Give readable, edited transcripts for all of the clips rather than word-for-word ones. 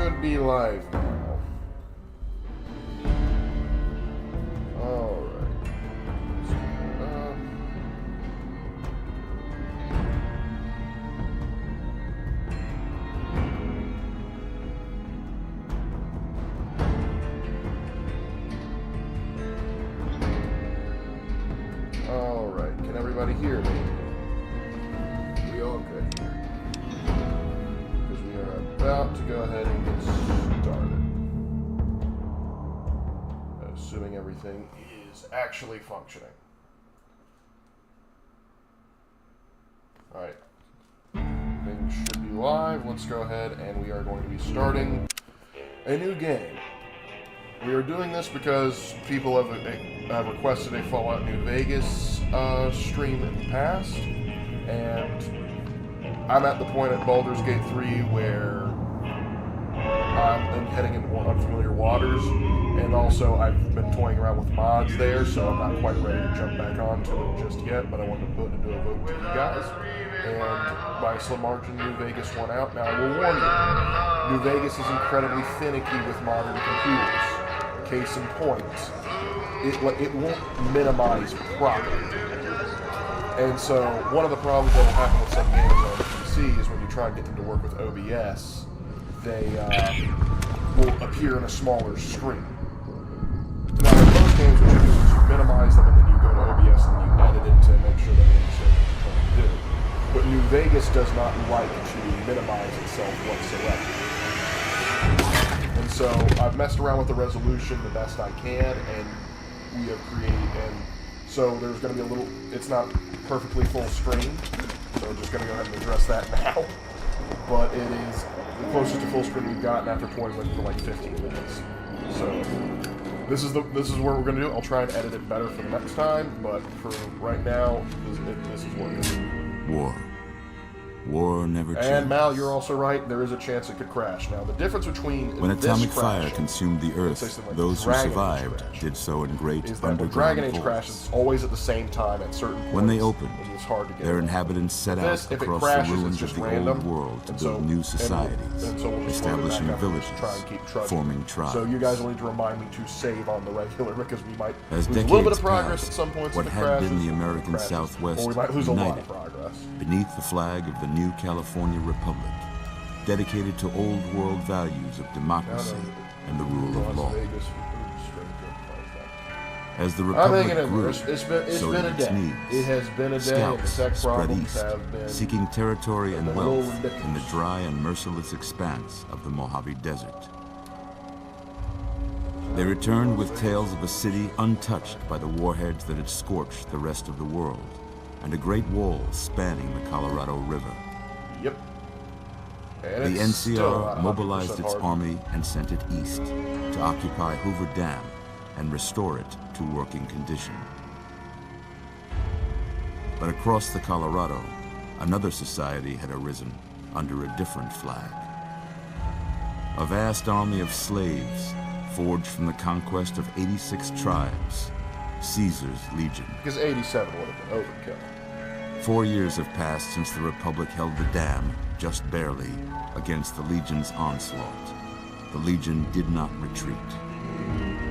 should be live now. Alright. Alright, can everybody hear me? We all good here. Because we are about to go ahead and get started. Assuming everything is actually functioning. Alright. Things should be live. Let's go ahead and we are going to be starting a new game. We are doing this because people have requested a Fallout New Vegas stream in the past, and I'm at the point at Baldur's Gate 3 where I'm heading into more unfamiliar waters, and also I've been toying around with mods there, so I'm not quite ready to jump back onto it just yet, but I wanted to put into a vote to you guys, and by a slim margin, New Vegas won out. Now, I will warn you, New Vegas is incredibly finicky with modern computers. Case in point, it won't minimize properly. And so, one of the problems that will happen with some games on PC is when you try and get them to work with OBS, they will appear in a smaller screen. Now, in most games, what you do is you minimize them and then you go to OBS and you edit it to make sure that everything's what you're trying to do. But New Vegas does not like to minimize itself whatsoever. And so I've messed around with the resolution the best I can, and we have created, and so there's going to be a little, it's not perfectly full screen, so I'm just going to go ahead and address that now. But it is the closest to full screen we've gotten after toying with it for like 15 minutes. So this is what we're going to do. I'll try and edit it better for the next time, but for right now, this is what we're going to do. War never changes. And Mal, you're also right. There is a chance it could crash. Now, the difference between when atomic fire crash, consumed the Earth, like those who survived did so in great is that when underground Dragon Age vaults. crashes, it's always at the same time at certain points. When they opened, it's hard to get their around. inhabitants set This, out if it across crashes, the it's ruins just of the random, old world to and build so- new and societies, so we'll just load it back establishing up and villages, try and keep trucking. forming tribes. So you guys will need to remind me to save on the regular because we might As lose a little bit of decades progress passed, at some points what if it had crashes, been the American crashes, Southwest or we might lose a lot united of progress. beneath the flag of the new California Republic, dedicated to old world values of democracy and the rule of law. As the Republic grew, it's so been did a its day. needs. It has been a day, and the Scouts tech spread problems east, have been seeking territory and a little wealth ridiculous. in the dry and merciless expanse of the Mojave Desert. They returned with tales of a city untouched by the warheads that had scorched the rest of the world, and a great wall spanning the Colorado River. Yep. And The it's still not NCR mobilized 100% its hard. army and sent it east to occupy Hoover Dam and restore it to working condition. But across the Colorado, another society had arisen under a different flag. A vast army of slaves forged from the conquest of 86 tribes, Caesar's Legion. Because 87 would have been overkill. 4 years have passed since the Republic held the dam, just barely, against the Legion's onslaught. The Legion did not retreat.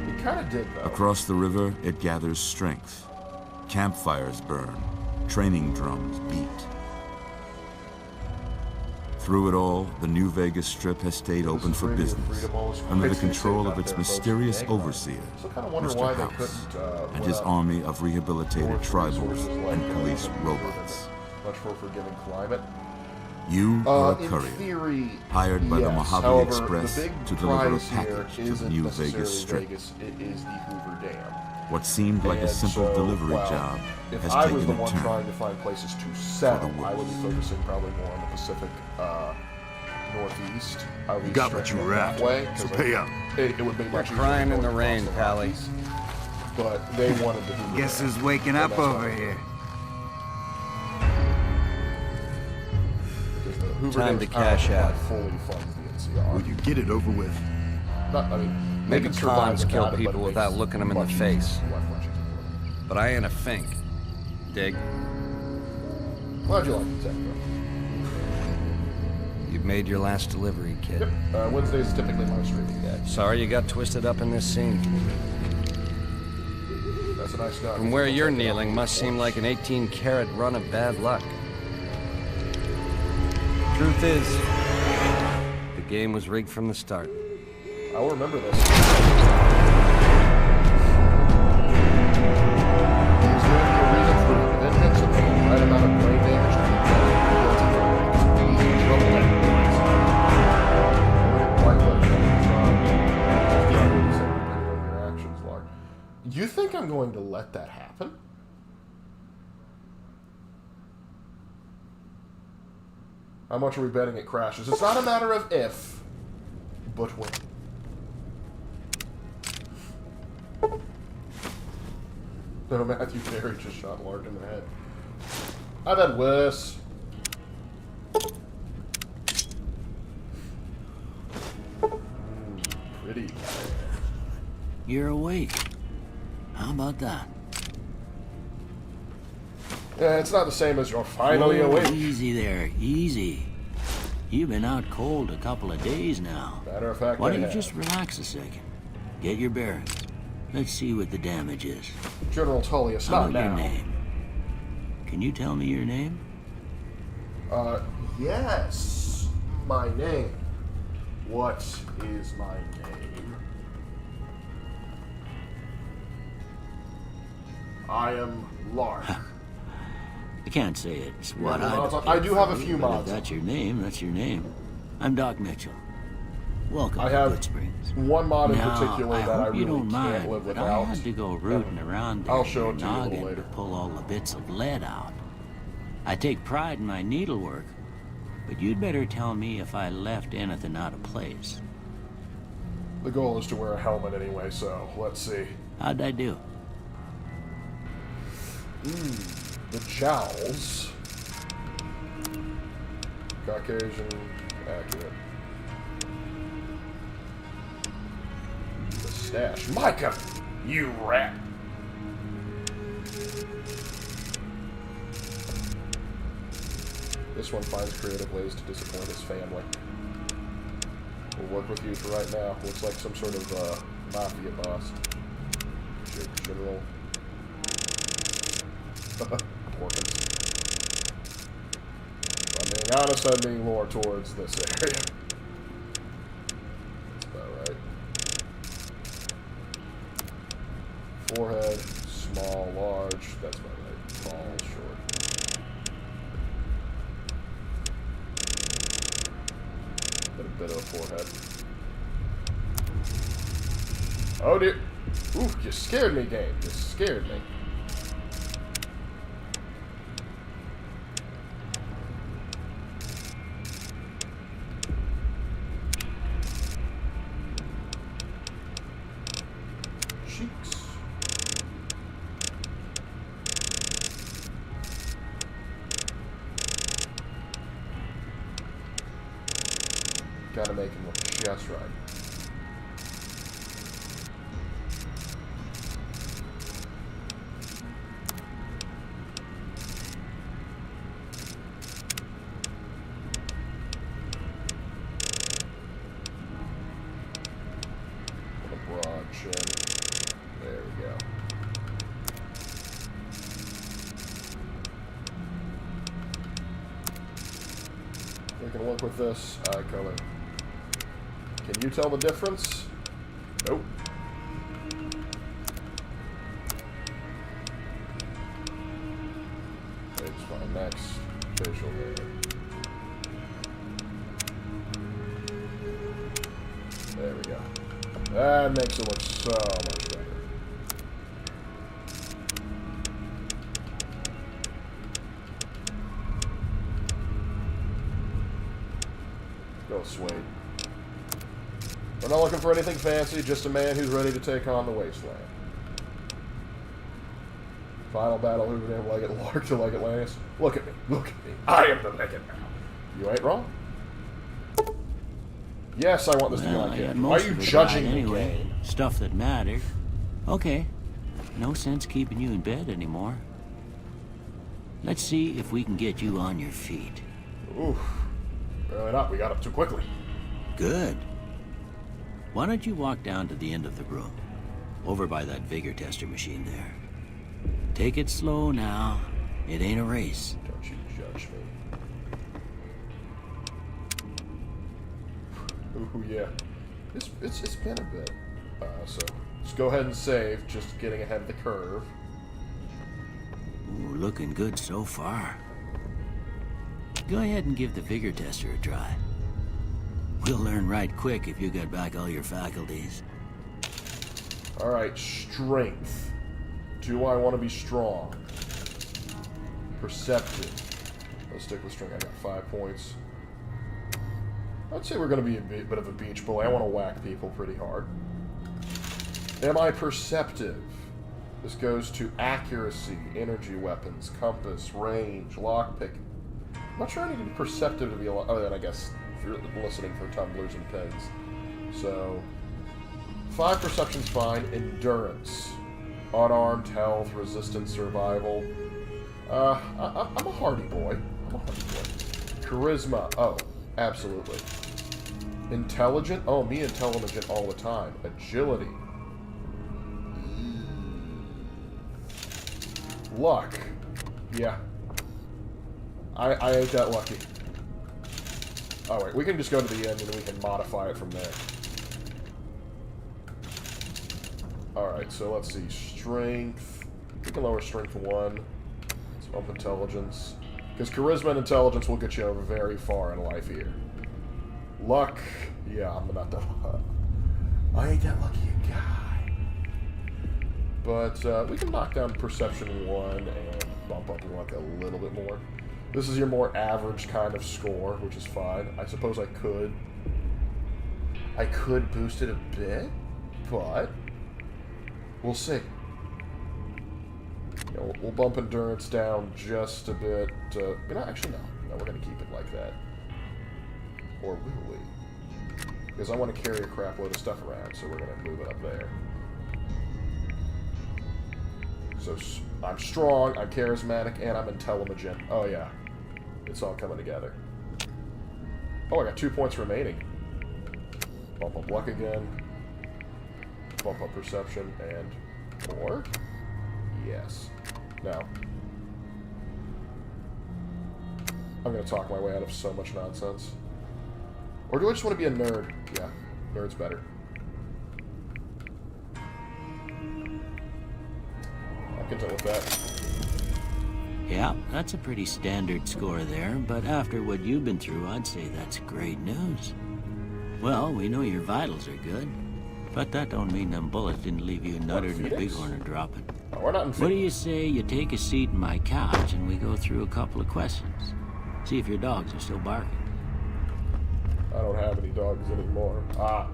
It kind of did, though. Across the river, it gathers strength. Campfires burn, training drums beat. Through it all, the New Vegas Strip has stayed open for business, under the control of its mysterious overseer, Mr. House, and his army of rehabilitated tribals and police robots. Much for a forgiving climate. You are a In courier, theory, hired by the yes. Mojave However, Express the big to deliver a prize here package to the isn't New necessarily Vegas Strip. Vegas, it is the Hoover Dam. What seemed like a And simple so, delivery well, job if has I was taken the a one turn. trying to find places to settle, worse. I would be focusing probably more on the Pacific Northeast. I would be Got what stretching you were it that after, way, so 'cause pay up. It would be We're much easier crying to in go the rain, across the Pally. Rockies. But they wanted the Hoover Guess Dam. who's waking And up that's why over they- here? because the Hoover Time Dam's to cash out. fully funds the NCR. Will you get it over with? Not, I mean, they Maybe can survive cons kill without it, but people it without makes looking them in the much face. easier- much easier for them. But I ain't a fink. Dig? Glad you like the tech, bro. You've made your last delivery, kid. Yep. Wednesday's typically my streaming day. Sorry you got twisted up in this scene. That's a nice gun. From where you're kneeling must seem like an 18-carat run of bad luck. Truth is, the game was rigged from the start. I'll remember this. He's giving me a reason for vengeance and the right amount of brain damage to be You think I'm going to let that happen? How much are we betting it crashes? It's not a matter of if, but when. No, Matthew Perry just shot Lark in the head. I've had worse. Pretty. You're awake. How about that? Yeah, it's not the same as you're finally Whoa, awake. Easy there, easy. You've been out cold a couple of days now. Matter of fact, Why I don't you have. just relax a second? Get your bearings. Let's see what the damage is. General Tullius, How not about your now. name? Can you tell me your name? Yes. My name. What is my name? I am Lark. I can't say it's what I do have a few but mods. If that's your name, that's your name. I'm Doc Mitchell. Welcome I to have Goodsprings. one mod in Now, particular that I hope you really don't can't mind, live but I without. had to go rooting around there I'll show in it your to you a little noggin later. to pull all the bits of lead out. I take pride in my needlework, but you'd better tell me if I left anything out of place. The goal is to wear a helmet anyway, so let's see. How'd I do? The jowls. Caucasian, accurate. The stash. Micah! You rat! This one finds creative ways to disappoint his family. We'll work with you for right now. Looks like some sort of mafia boss. General. Porkins. If I'm being honest, I'm being more towards this area. That's about right. Forehead, small, large. That's about right. Tall, short. A bit of a forehead. Oh dear. Ooh, you scared me, game. You scared me. Cheeks. Gotta make him look just right. What a broad chin. There we go. We can work with this eye color. Can you tell the difference? Nope. It's my next facial hair. There we go. That makes it look so much better. Go Suede. We're not looking for anything fancy, just a man who's ready to take on the wasteland. Final battle, who would have Leggett Lark to Leggett Lannis? Look at me, look at me. I am the Leggett now. You ain't wrong. Yes, I want this to be Well, on I kid. got Why most are you of it judging right me, anyway. game? Stuff that mattered. Okay. No sense keeping you in bed anymore. Let's see if we can get you on your feet. Oof. Really not. We got up too quickly. Good. Why don't you walk down to the end of the room? Over by that vigor tester machine there. Take it slow now. It ain't a race. Don't you judge me. Ooh, yeah. It's been a bit. So let's go ahead and save, just getting ahead of the curve. Ooh, looking good so far. Go ahead and give the vigor tester a try. We'll learn right quick if you get back all your faculties. Alright, strength. Do I want to be strong? Perceptive. Let's stick with strength. I got 5 points. I'd say we're going to be a bit of a beach bully. I want to whack people pretty hard. Am I perceptive? This goes to accuracy, energy weapons, compass, range, lockpicking. I'm not sure I need to be perceptive to be alive. Oh, then I guess if you're listening for tumblers and pins. So, 5 perception's fine. Endurance. Unarmed, health, resistance, survival. I'm a hardy boy. Charisma. Oh, absolutely. Intelligent. Oh, me intelligent all the time. Agility. Luck. Yeah. I ain't that lucky. Oh, wait. We can just go to the end and we can modify it from there. Alright, so let's see. Strength. We can lower strength 1. Let's bump intelligence. Because charisma and intelligence will get you over very far in life here. Luck. Yeah, I'm not that... I ain't that lucky a guy. But we can knock down perception 1 and bump up luck a little bit more. This is your more average kind of score, which is fine. I suppose I could boost it a bit, but we'll see. You know, we'll bump endurance down just a bit. You know, actually, no. No, we're going to keep it like that. Or will we? Because I want to carry a crap load of stuff around, so we're going to move it up there. So I'm strong, I'm charismatic, and I'm intelligent. Oh yeah, it's all coming together. Oh, I got 2 points remaining. Bump up luck again. Bump up perception, and more? Yes. Now, I'm going to talk my way out of so much nonsense. Or do I just want to be a nerd? Yeah, nerd's better. Content with that. Yeah, that's a pretty standard score there, but after what you've been through, I'd say that's great news. Well, we know your vitals are good, but that don't mean them bullets didn't leave you nuttered and a bighorn are dropping. Oh, we're not in What do you say you take a seat in my couch and we go through a couple of questions? See if your dogs are still barking. I don't have any dogs anymore. I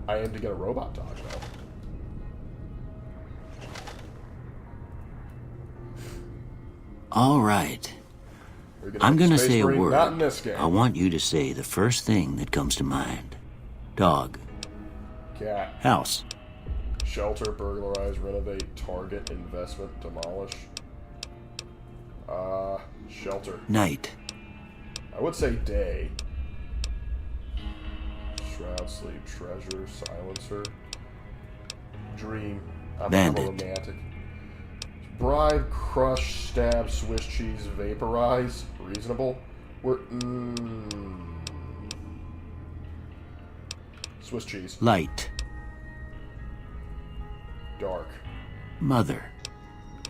aim to get a robot dog, though. All right. I'm gonna say a word. Not in this game. I want you to say the first thing that comes to mind. Dog. Cat. House. Shelter, burglarize, renovate, target, investment, demolish. Shelter. Night. I would say day. Shroud, sleep, treasure, silencer. Dream. I'm a Bandit. romantic. Bribe, crush, stab, Swiss cheese, vaporize. Reasonable. We're... Swiss cheese. Light. Dark. Mother.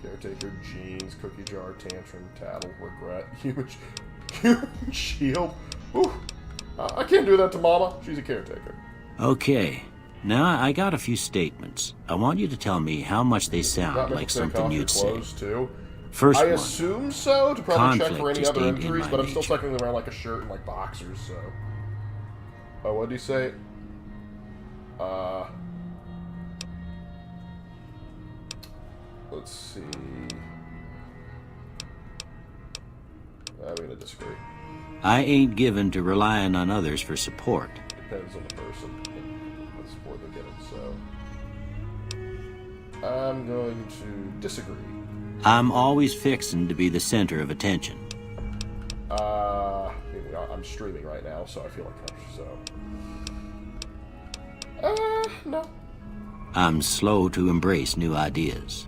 Caretaker, jeans, cookie jar, tantrum, tattle, regret, human shield. Ooh, I can't do that to Mama. She's a caretaker. Okay. Now, I got a few statements. I want you to tell me how much they sound like something you'd say. Too. First I one. assume so, to probably check for Conflict any just other ain't in injuries, my but I'm still nature. technically wearing like a shirt and like boxers, so. Oh, what did he say? Let's see. I'm gonna disagree. I ain't given to relying on others for support. Depends on the person and what support they're getting, so. I'm going to disagree. I'm always fixin' to be the center of attention. I'm I'm streaming right now, so I feel like no. I'm slow to embrace new ideas.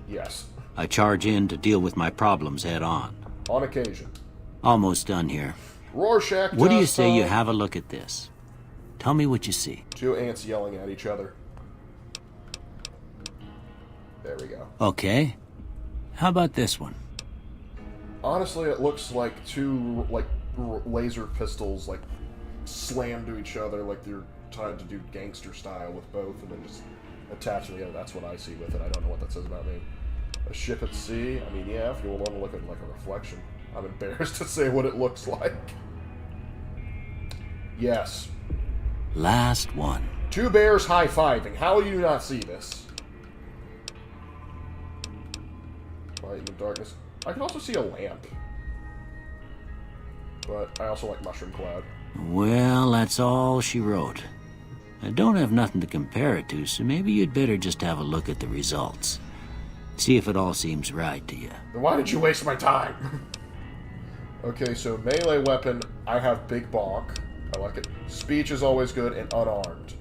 Yes. I charge in to deal with my problems head on. On occasion. Almost done here. Rorschach What do you test say you time. have a look at this? Tell me what you see. 2 ants yelling at each other. There we go. Okay. How about this one? Honestly, it looks like 2 laser pistols slammed to each other, like they're trying to do gangster style with both, and then just attach them together. That's what I see with it. I don't know what that says about me. A ship at sea. I mean, yeah, if you want to look at it like a reflection. I'm embarrassed to say what it looks like. Yes. Last one. 2 bears high-fiving. How will you not see this? Light in the darkness. I can also see a lamp. But I also like Mushroom Cloud. Well, that's all she wrote. I don't have nothing to compare it to, so maybe you'd better just have a look at the results. See if it all seems right to you. Then why did you waste my time? Okay, so melee weapon, I have Big Bonk. I like it. Speech is always good, and unarmed.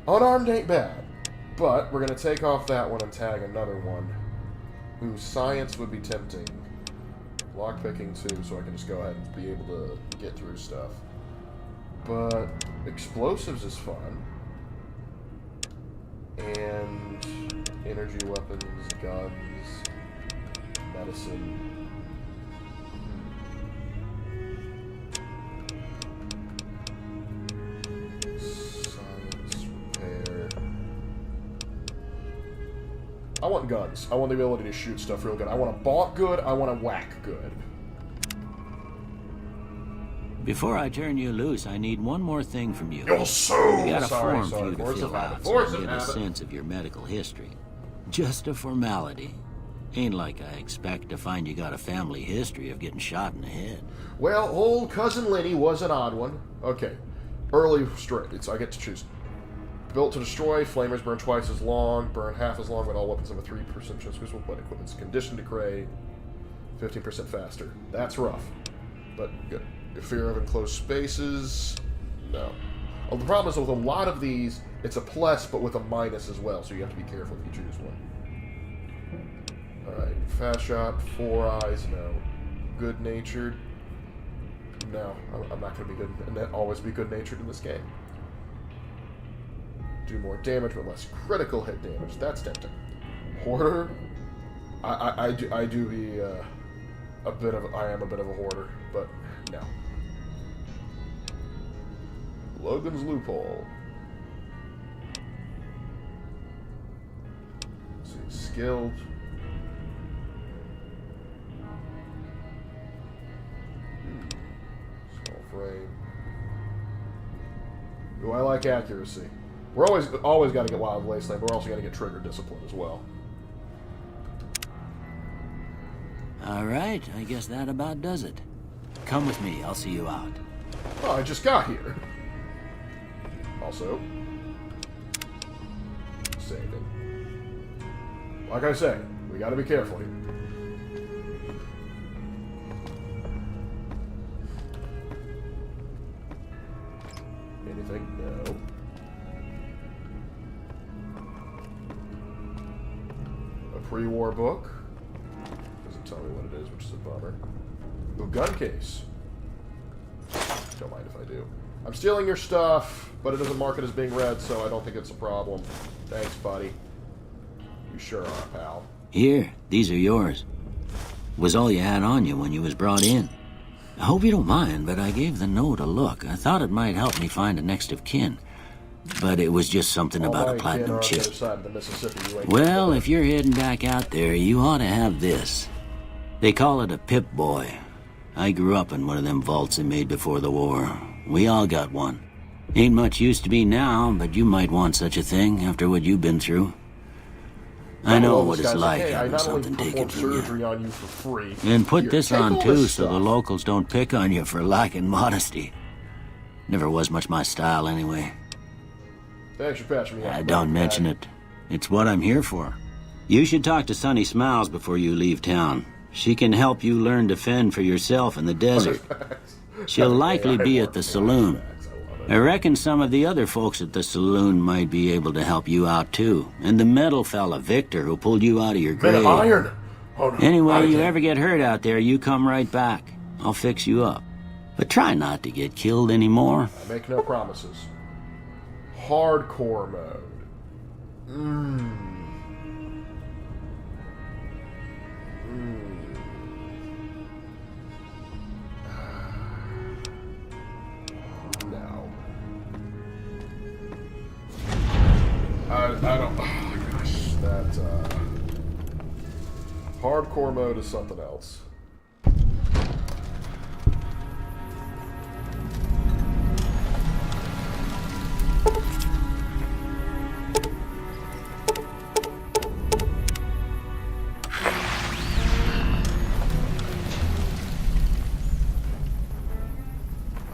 Unarmed ain't bad, but we're going to take off that one and tag another one. Ooh, science would be tempting. Lockpicking too, so I can just go ahead and be able to get through stuff. But explosives is fun. And energy weapons, guns, medicine. Science, repair. I want guns. I want the ability to shoot stuff real good. I want to bonk good. I want to whack good. Before I turn you loose, I need one more thing from you. You're so I got a form for you to Force fill of habit. out so I Force can of get a habit. sense of your medical history. Just a formality. Ain't like I expect to find you got a family history of getting shot in the head. Well, old cousin Lenny was an odd one. Okay. Early straight. I get to choose. Built to destroy, flamers burn twice as long, burn half as long, but all weapons have a 3% transmissible, but equipment's conditioned to decay 15% faster. That's rough, but good. Fear of enclosed spaces, no. Well, the problem is with a lot of these, it's a plus, but with a minus as well, so you have to be careful if you choose one. Alright, fast shot, 4 eyes, no. Good-natured, no. I'm not going to be good, and always be good-natured in this game. Do more damage, but less critical hit damage. That's tempting. Hoarder, I do be I am a bit of a hoarder, but no. Logan's Loophole. Let's see, skilled. Small frame. Ooh, I like accuracy. We're always got to get Wild Wasteland, but we're also got to get Trigger Discipline as well. All right, I guess that about does it. Come with me, I'll see you out. Oh, I just got here. Also, saving. Like I say, we got to be careful here. Anything? No. A pre-war book. Doesn't tell me what it is, which is a bummer. Ooh, gun case. Don't mind if I do. I'm stealing your stuff, but it doesn't mark it as being read, so I don't think it's a problem. Thanks, buddy. You sure are, pal. Here, these are yours. Was all you had on you when you was brought in. I hope you don't mind, but I gave the note a look. I thought it might help me find a next of kin. But it was just something about a platinum chip. Well, if you're heading back out there, you ought to have this. They call it a Pip-Boy. I grew up in one of them vaults they made before the war. We all got one. Ain't much use to me now, but you might want such a thing after what you've been through. I know what it's like having something taken from you. On you for free. And put Here, this take on all too, this so the stuff. locals don't pick on you for lacking modesty. Never was much my style anyway. Thanks for patching me up. Don't mention it. It's what I'm here for. You should talk to Sunny Smiles before you leave town. She can help you learn to fend for yourself in the desert. She'll likely be at the saloon. I reckon some of the other folks at the saloon might be able to help you out too. And the metal fella, Victor, who pulled you out of your Bit of grave. iron. Oh, no. Anyway, you ever get hurt out there, you come right back. I'll fix you up. But try not to get killed anymore. I make no promises. Hardcore mode. No. I don't. Oh my gosh, that hardcore mode is something else.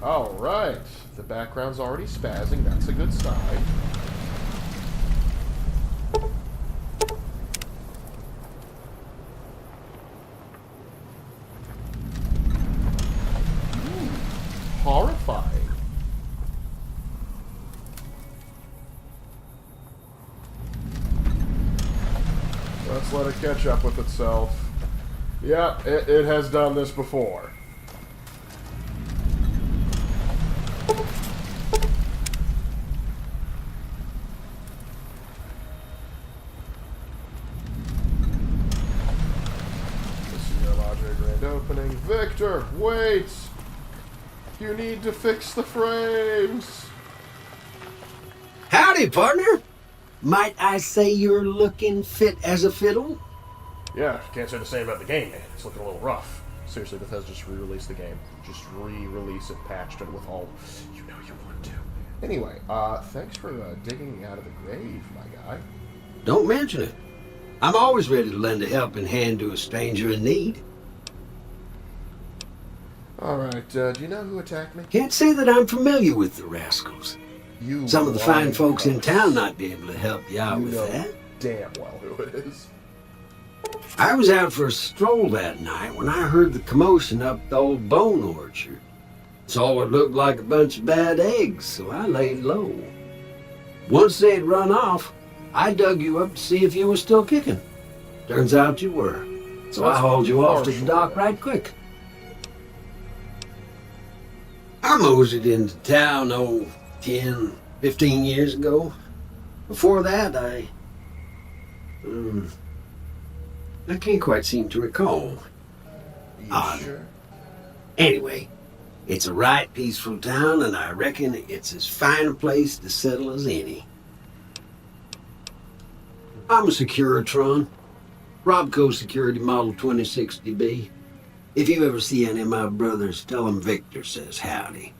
All right, the background's already spazzing. That's a good sign. Horrifying. Let's let it catch up with itself. Yeah, it has done this before. This is your logic grand opening. Victor, wait! You need to fix the frames. Howdy, partner. Might I say you're looking fit as a fiddle? Yeah, can't say the same about the game, man. It's looking a little rough. Seriously, Bethesda just re-released the game. Just re-release it, patched it with all you know you want to. Anyway, thanks for digging me out of the grave, my guy. Don't mention it. I'm always ready to lend a helping hand to a stranger in need. Alright, do you know who attacked me? Can't say that I'm familiar with the rascals. You Some of the fine lying folks in cuss. town might be able to help you out You with know that. damn well who it is. I was out for a stroll that night when I heard the commotion up the old bone orchard. Saw what looked like a bunch of bad eggs, so I laid low. Once they'd run off, I dug you up to see if you were still kicking. Turns out you were. So I hauled you off to the dock right quick. I moseyed into town, 10, 15 years ago. Before that, I can't quite seem to recall. You sure? Anyway, it's a right peaceful town, and I reckon it's as fine a place to settle as any. I'm a Securitron. Robco Security Model 2060B. If you ever see any of my brothers, tell them Victor says howdy.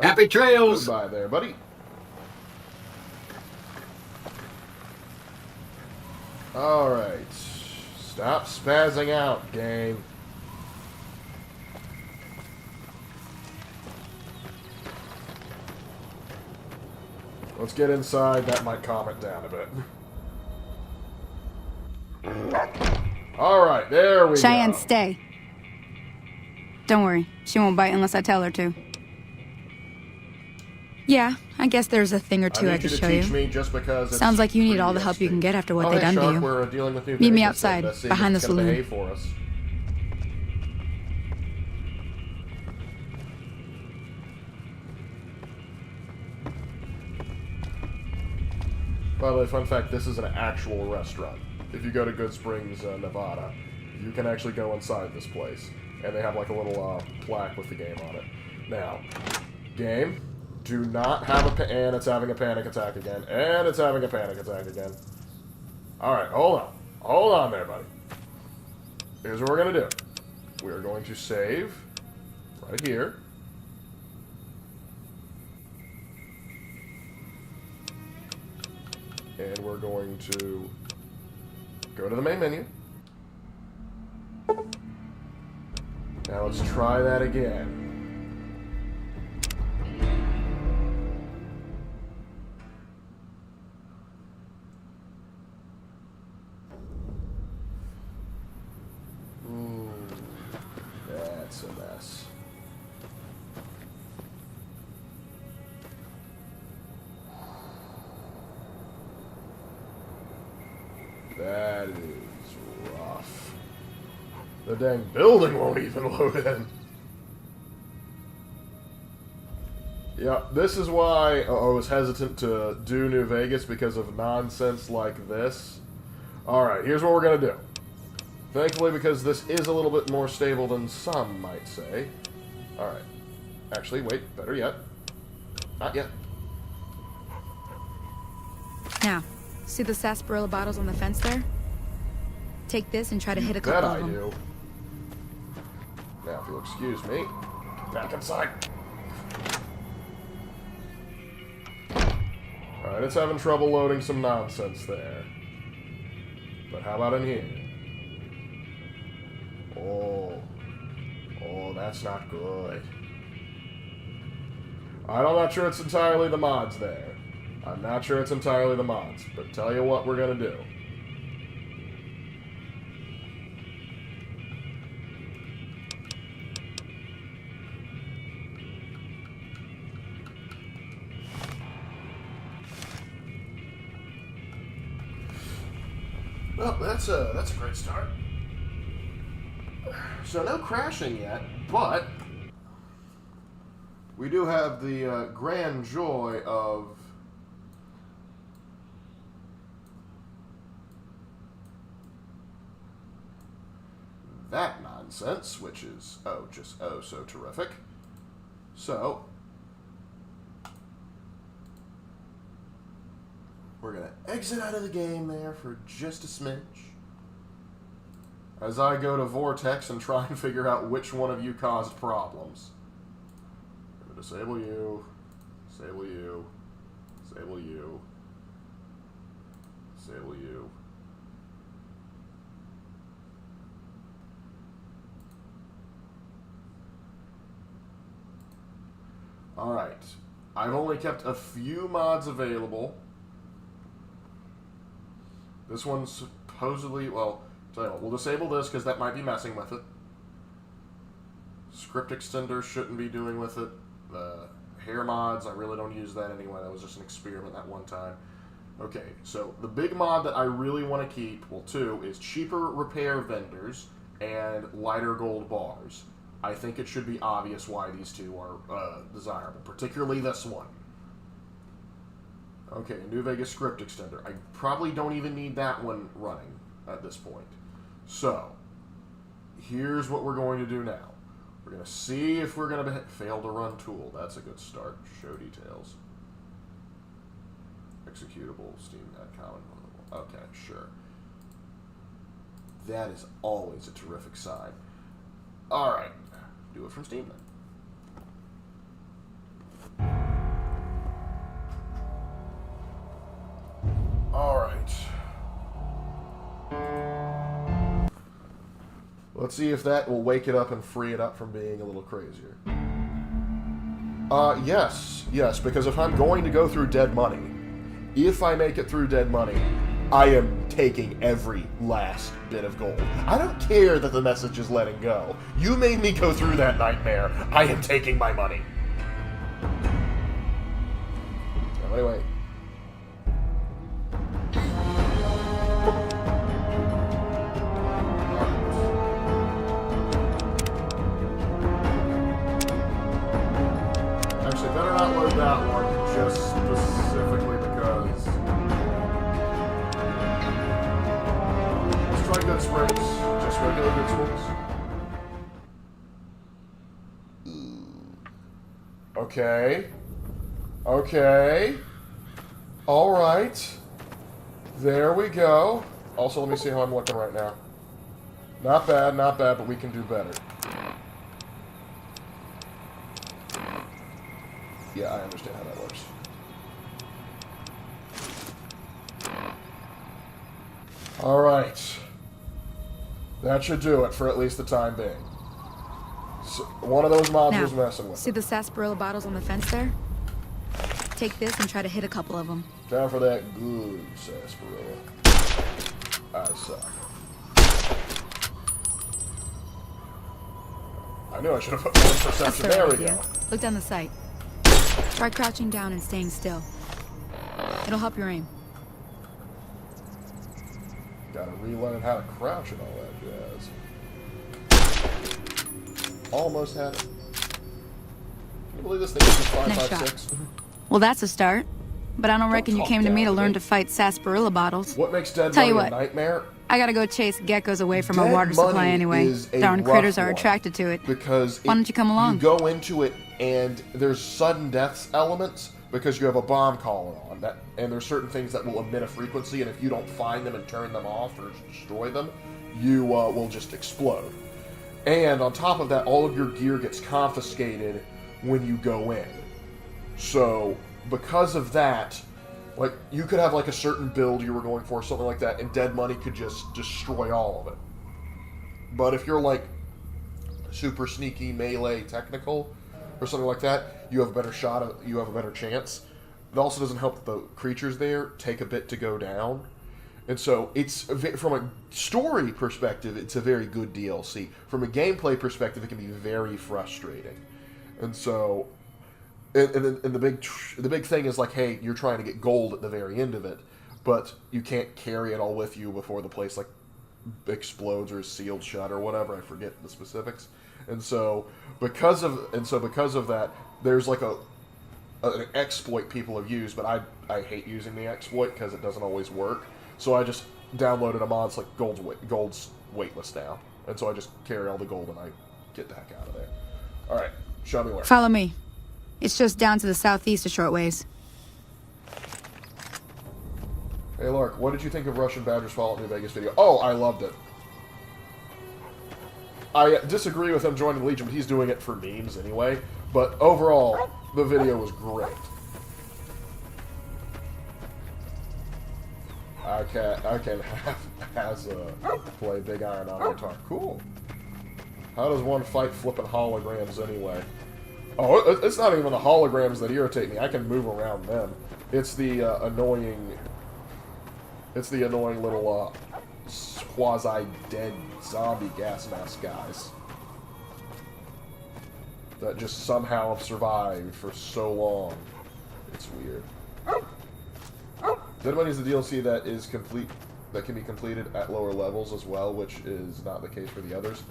Happy trails! Goodbye there, buddy. Alright. Stop spazzing out, game. Let's get inside. That might calm it down a bit. Alright, there we Cheyenne, go. stay. Don't worry, she won't bite unless I tell her to. Yeah, I guess there's a thing or two I need could you to show teach you. me just because it's Sounds like you need free all the help you XP. can get after what Oh, they hey, done to Shark, you. We're dealing with new Meet me vehicles, outside, let's see if behind it's the gonna saloon. behave for us. By the way, fun fact, this is an actual restaurant. If you go to Goodsprings, Nevada, you can actually go inside this place. And they have like a little plaque with the game on it. Now, game, do not have and it's having a panic attack again. And it's having a panic attack again. Alright, hold on. Hold on there, buddy. Here's what we're going to do. We're going to save right here. And we're going to go to the main menu. Now let's try that again. That is rough. The dang building won't even load in. Yeah, this is why I was hesitant to do New Vegas, because of nonsense like this. Alright, here's what we're going to do. Thankfully, because this is a little bit more stable than some might say. Alright. Actually, wait, better yet. Not yet. Now, see the sarsaparilla bottles on the fence there? Take this and try to hit a couple of them. Bet I do. Now, if you'll excuse me, back inside. Alright, it's having trouble loading some nonsense there. But how about in here? Oh, that's not good. I'm not sure it's entirely the mods there. I'm not sure it's entirely the mods, but tell you what we're gonna do. Well, that's a great start. So no crashing yet, but we do have the grand joy of that nonsense, which is, just so terrific. So, we're going to exit out of the game there for just a smidge, as I go to Vortex and try and figure out which one of you caused problems. I'm going to disable you, disable you, disable you, disable you. Alright, I've only kept a few mods available. This one's supposedly, well, tell you what, we'll disable this because that might be messing with it. Script extender shouldn't be doing with it. The hair mods, I really don't use that anyway. That was just an experiment that one time. Okay, so the big mod that I really want to keep, well, two, is cheaper repair vendors and lighter gold bars. I think it should be obvious why these two are desirable, particularly this one. Okay, New Vegas script extender. I probably don't even need that one running at this point. So, here's what we're going to do now. We're going to see if we're going to fail to run tool. That's a good start. Show details. Executable, Steam Net, common. Okay, sure. That is always a terrific sign. Alright, do it from Steam then. Alright. Let's see if that will wake it up and free it up from being a little crazier. Yes, because if I'm going to go through dead money, if I make it through dead money, I am taking every last bit of gold. I don't care that the message is letting go. You made me go through that nightmare. I am taking my money. So anyway. Actually, better not load that one, just specifically because... Let's try Goodsprings. Just regular Goodsprings. Okay. Okay. Alright. There we go. Also, let me see how I'm looking right now. Not bad, but we can do better. Yeah, I understand how that works. Alright. That should do it for at least the time being. So, one of those mobs was messing with See it. the sarsaparilla bottles on the fence there? Take this and try to hit a couple of them. Time for that good sarsaparilla. I suck. I knew I should have put more perception. There we go. Look down the sight. Try crouching down and staying still. It'll help your aim. Gotta relearn how to crouch and all that jazz. Almost had it. Can you believe this thing is just Nice 5.56? Well, that's a start. But I don't reckon you talk came to me down to to learn me. to fight sarsaparilla bottles. What makes dead Tell you money a what. nightmare? I gotta go chase geckos away from our Dead water supply money anyway. is a Darn rough critters are one, attracted to it. because Why don't you come along? You go into it and there's sudden deaths elements because you have a bomb calling on that, and there's certain things that will emit a frequency, and if you don't find them and turn them off or destroy them, you will just explode. And on top of that, all of your gear gets confiscated when you go in. So because of that, like, you could have like a certain build you were going for, something like that, and dead money could just destroy all of it. But if you're like super sneaky, melee, technical, or something like that, you have a better shot. You have a better chance. It also doesn't help that the creatures there take a bit to go down, and so it's from a story perspective, it's a very good DLC. From a gameplay perspective, it can be very frustrating, and so. And the big thing is like, hey, you're trying to get gold at the very end of it, but you can't carry it all with you before the place like explodes or is sealed shut or whatever. I forget the specifics. And so because of that, there's like an exploit people have used, but I hate using the exploit because it doesn't always work. So I just downloaded a mod. It's like gold's weightless now, and so I just carry all the gold and I get the heck out of there. All right, show me where. Follow me. It's just down to the southeast a short ways. Hey, Lark, what did you think of Russian Badger's Fallout New Vegas video? Oh, I loved it. I disagree with him joining Legion, but he's doing it for memes anyway. But overall, the video was great. I can play Big Iron on guitar. Cool. How does one fight flipping holograms anyway? Oh, it's not even the holograms that irritate me. I can move around them. It's the annoying little quasi-dead zombie gas mask guys that just somehow have survived for so long. It's weird. Dead Money is the DLC that is complete, that can be completed at lower levels as well, which is not the case for the others.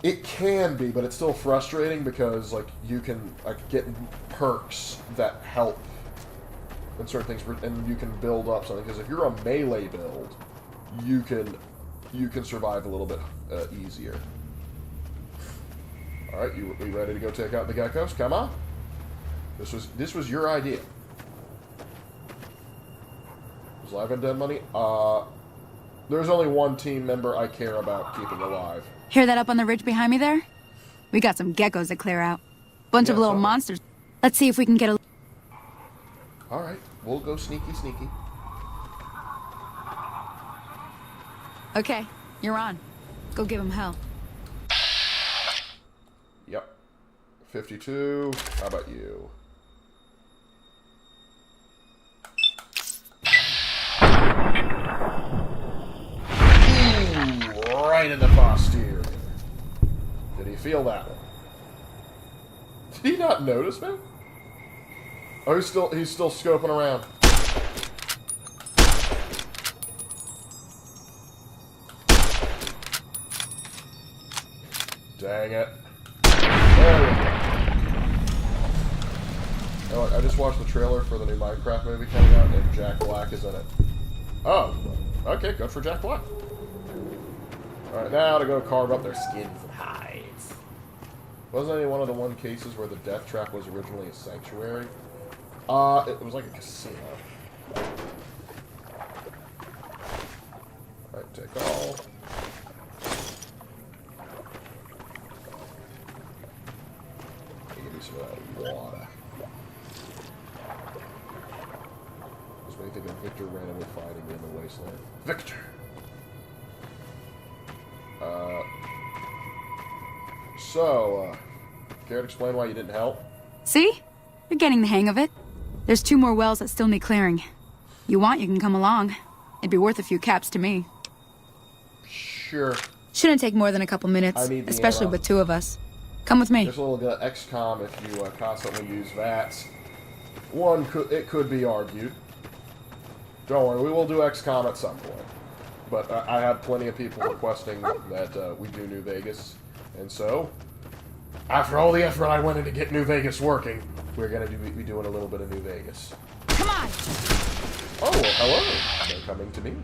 It can be, but it's still frustrating because like you can like get perks that help in certain things, and you can build up something. Because if you're a melee build, you can survive a little bit easier. All right, you ready to go take out the geckos? Come on. This was your idea. Was Live and Dead Money? There's only one team member I care about keeping alive. Hear that up on the ridge behind me there? We got some geckos to clear out. Bunch of little monsters. Let's see if we can get a... Alright, we'll go sneaky. Okay, you're on. Go give him hell. Yep. 52. How about you? Ooh, right in the posterior. Did he feel that one? Did he not notice me? Oh, he's still scoping around. Dang it. There we go. Oh, I just watched the trailer for the new Minecraft movie coming out, and Jack Black is in it. Oh, okay, good for Jack Black. Alright, now to go carve up their skins and hides. Wasn't any one of the one cases where the death trap was originally a sanctuary? It was like a casino. Alright, take all. Give me some of that water. This made me think of Victor randomly finding me in the wasteland. Victor! Care to explain why you didn't help? See? You're getting the hang of it. There's 2 more wells that still need clearing. You want, you can come along. It'd be worth a few caps to me. Sure. Shouldn't take more than a couple minutes, especially with 2 of us. Come with me. There's a little XCOM if you constantly use VATS. It could be argued. Don't worry, we will do XCOM at some point. But I have plenty of people requesting that we do New Vegas. And so, after all the effort I went in to get New Vegas working, we're going to be doing a little bit of New Vegas. Come on! Oh, well, hello. They're coming to me.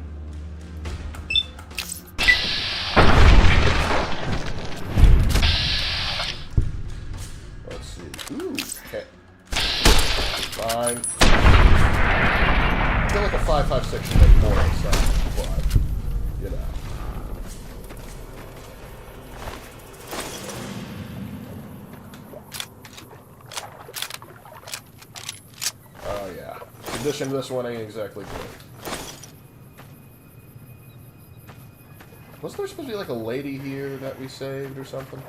Let's see. Ooh, hey. Fine. I feel like a 5.56 should make more sense, but, you know. Oh, yeah. Condition of this one ain't exactly good. Wasn't there supposed to be like a lady here that we saved or something?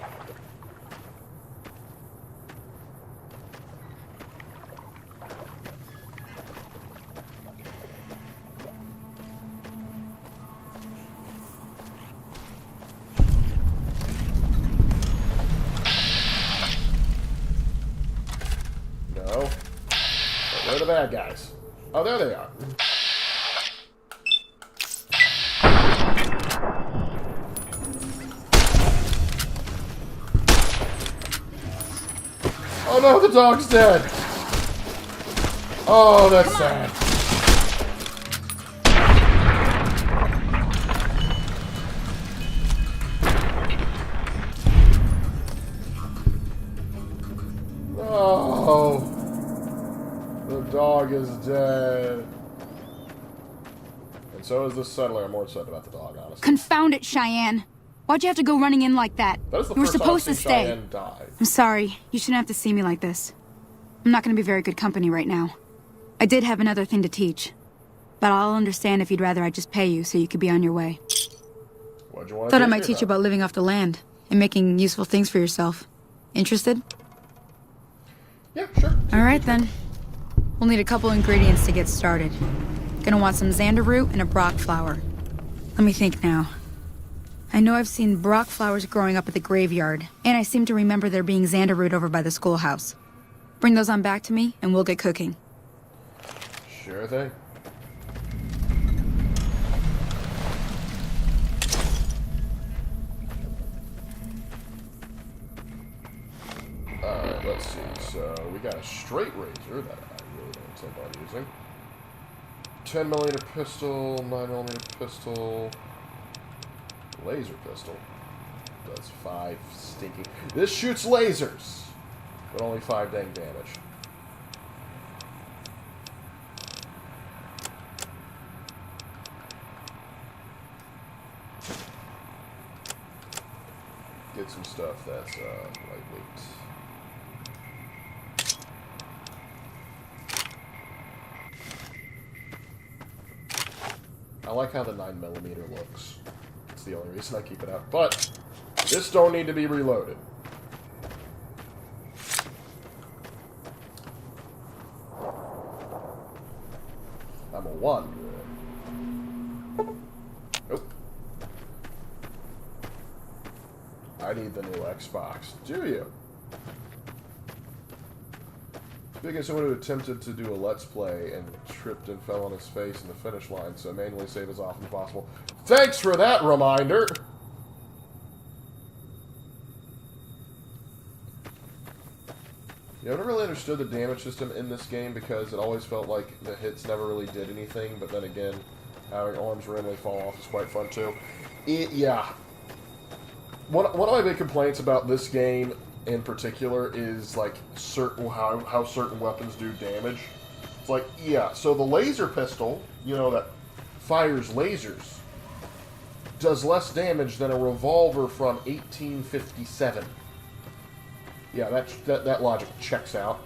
No. But where are the bad guys? Oh, there they are. Oh no, the dog's dead! Oh, that's sad. Oh, the dog is dead. And so is this settler. I'm more upset about the dog, honestly. Confound it, Cheyenne. Why'd you have to go running in like that? That is the You were first time supposed I've to seen stay. Cheyenne die. I'm sorry. You shouldn't have to see me like this. I'm not going to be very good company right now. I did have another thing to teach. But I'll understand if you'd rather I just pay you so you could be on your way. What'd you want to Thought I might teach you about living off the land and making useful things for yourself. Interested? Yeah, sure. All right, then. We'll need a couple ingredients to get started. Gonna want some xander root and a brock flower. Let me think now. I know I've seen brock flowers growing up at the graveyard, and I seem to remember there being xander root over by the schoolhouse. Bring those on back to me, and we'll get cooking. Sure thing. Alright, let's see. So, we got a straight razor that I really don't intend on using. 10mm pistol, 9mm pistol, laser pistol. Does 5 stinking... This shoots lasers! But only 5 dang damage. Get some stuff that's lightweight. I like how the 9mm looks. It's the only reason I keep it out. But this don't need to be reloaded. I'm a 1. Nope. I need the new Xbox. Do you? Speaking of someone who attempted to do a Let's Play and tripped and fell on his face in the finish line, so manually save as often as possible. Thanks for that reminder! Yeah, I never really understood the damage system in this game because it always felt like the hits never really did anything, but then again, having arms randomly fall off is quite fun too. Yeah. One of my big complaints about this game in particular is like how certain weapons do damage. It's like, yeah, so the laser pistol, you know, that fires lasers, does less damage than a revolver from 1857. Yeah, that logic checks out.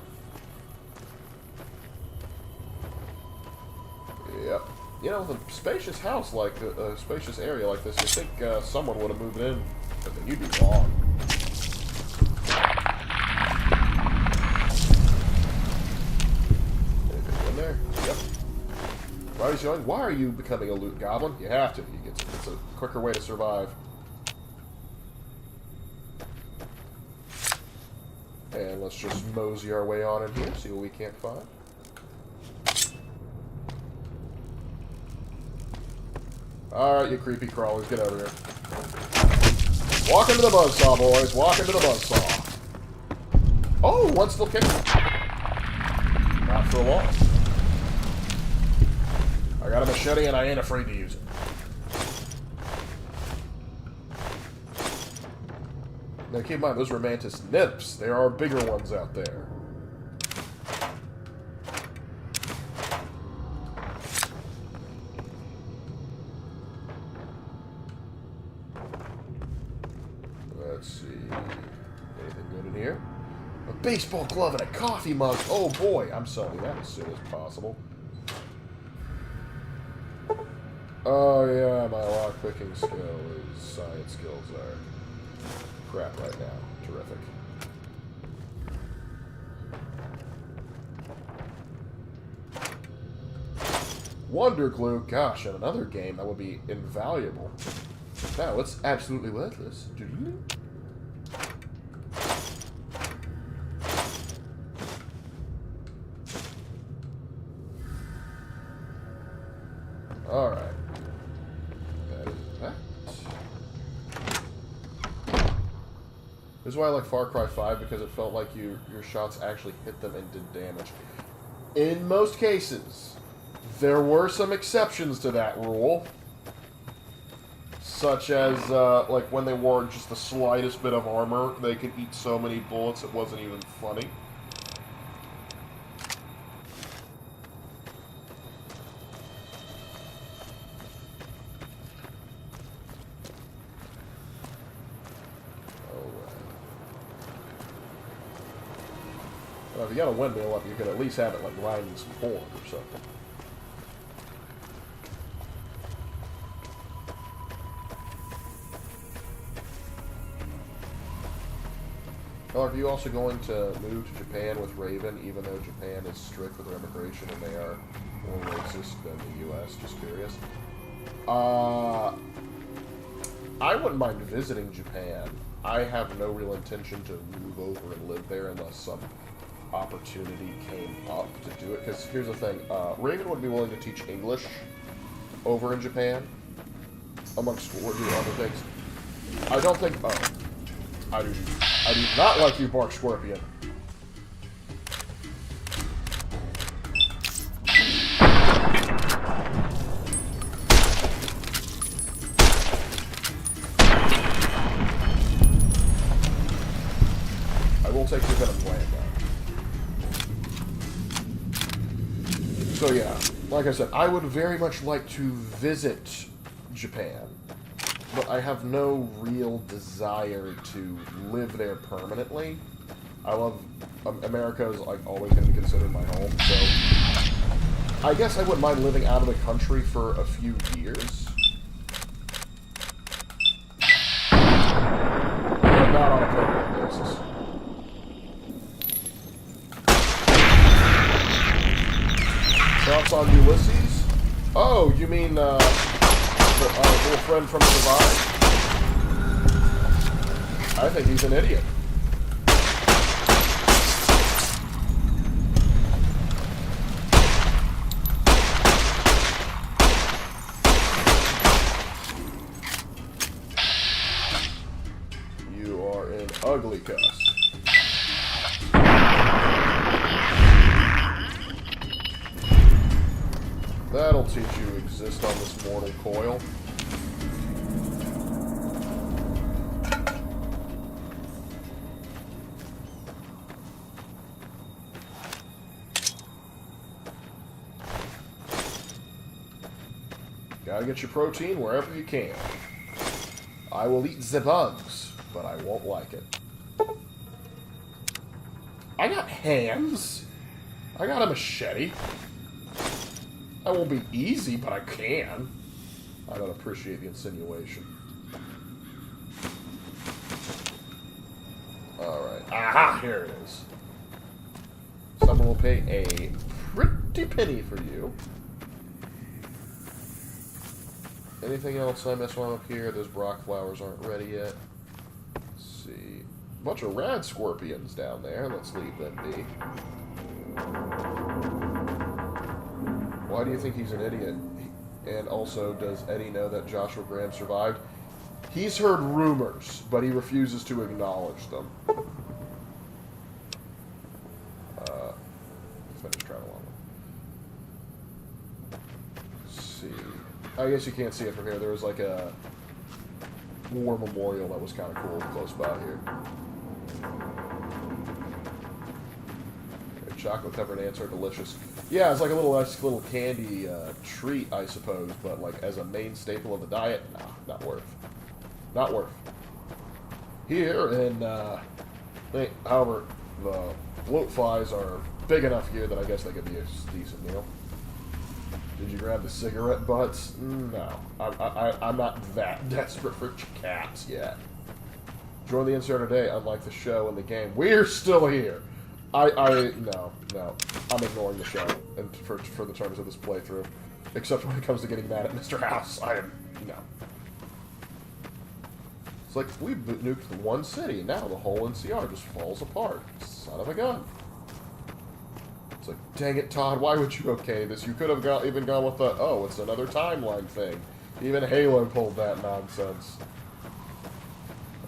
Yep. You know, with a spacious house like a spacious area like this, you think someone would have moved in, but then you'd be wrong. Anything in there? Yep. Riley's yelling, why are you becoming a loot goblin? You have to. It's a quicker way to survive. And let's just mosey our way on in here, see what we can't find. Alright, you creepy crawlers, get over here. Walk into the buzzsaw, boys. Walk into the buzzsaw. Oh, one's still kicking. Not for long. I got a machete and I ain't afraid to use it. Now keep in mind, those were mantis nymphs. There are bigger ones out there. Let's see. Anything good in here? A baseball glove and a coffee mug. Oh boy, I'm selling that as soon as possible. Oh yeah, my lockpicking skill is science skills are crap right now. Terrific. Wonder glue. Gosh, in another game that would be invaluable. Now it's absolutely worthless. Alright. That is that. This is why I like Far Cry 5, because it felt like your shots actually hit them and did damage. In most cases, there were some exceptions to that rule. Such as, like, when they wore just the slightest bit of armor, they could eat so many bullets it wasn't even funny. Well, if you got a windmill up, you could at least have it, like, grinding some corn or something. Are you also going to move to Japan with Raven, even though Japan is strict with their immigration and they are more racist than the U.S.? Just curious. I wouldn't mind visiting Japan. I have no real intention to move over and live there unless some opportunity came up to do it. Because here's the thing, Raven would be willing to teach English over in Japan, amongst or do other things. I don't think. Oh, I do not like you, Bark Scorpion. I will take your venom plant down. So yeah, like I said, I would very much like to visit Japan, but I have no real desire to live there permanently. I love America is like always going to be considered my home, so I guess I wouldn't mind living out of the country for a few years, but not on a permanent basis. Thoughts on Ulysses? Oh, you mean our little friend from the Divide? I think he's an idiot. You are an ugly cuss. That'll teach you to exist on this mortal coil. Gotta get your protein wherever you can. I will eat the bugs, but I won't like it. I got hands. I got a machete. I won't be easy, but I can. I don't appreciate the insinuation. Alright. Aha! Here it is. Someone will pay a pretty penny for you. Anything else I mess on up here? Those Brock flowers aren't ready yet. Let's see. A bunch of rad scorpions down there. Let's leave them be. Why do you think he's an idiot? And also, does Eddie know that Joshua Graham survived? He's heard rumors, but he refuses to acknowledge them. Finish travel on them. Let's see. I guess you can't see it from here. There was like a war memorial that was kind of cool close by here. Okay, chocolate covered ants are delicious. Yeah, it's like a nice little candy treat, I suppose, but like as a main staple of the diet, nah, not worth. Not worth. Here in, however, the bloat flies are big enough here that I guess they could be a decent meal. Did you grab the cigarette butts? No. I'm not that desperate for cats yet. Join the insert today, unlike the show and the game. We're still here. No. I'm ignoring the show and for the terms of this playthrough. Except when it comes to getting mad at Mr. House. No. It's like, we nuked one city, and now the whole NCR just falls apart. Son of a gun. It's like, dang it, Todd, why would you okay this? You could have even gone with the, oh, it's another timeline thing. Even Halo pulled that nonsense.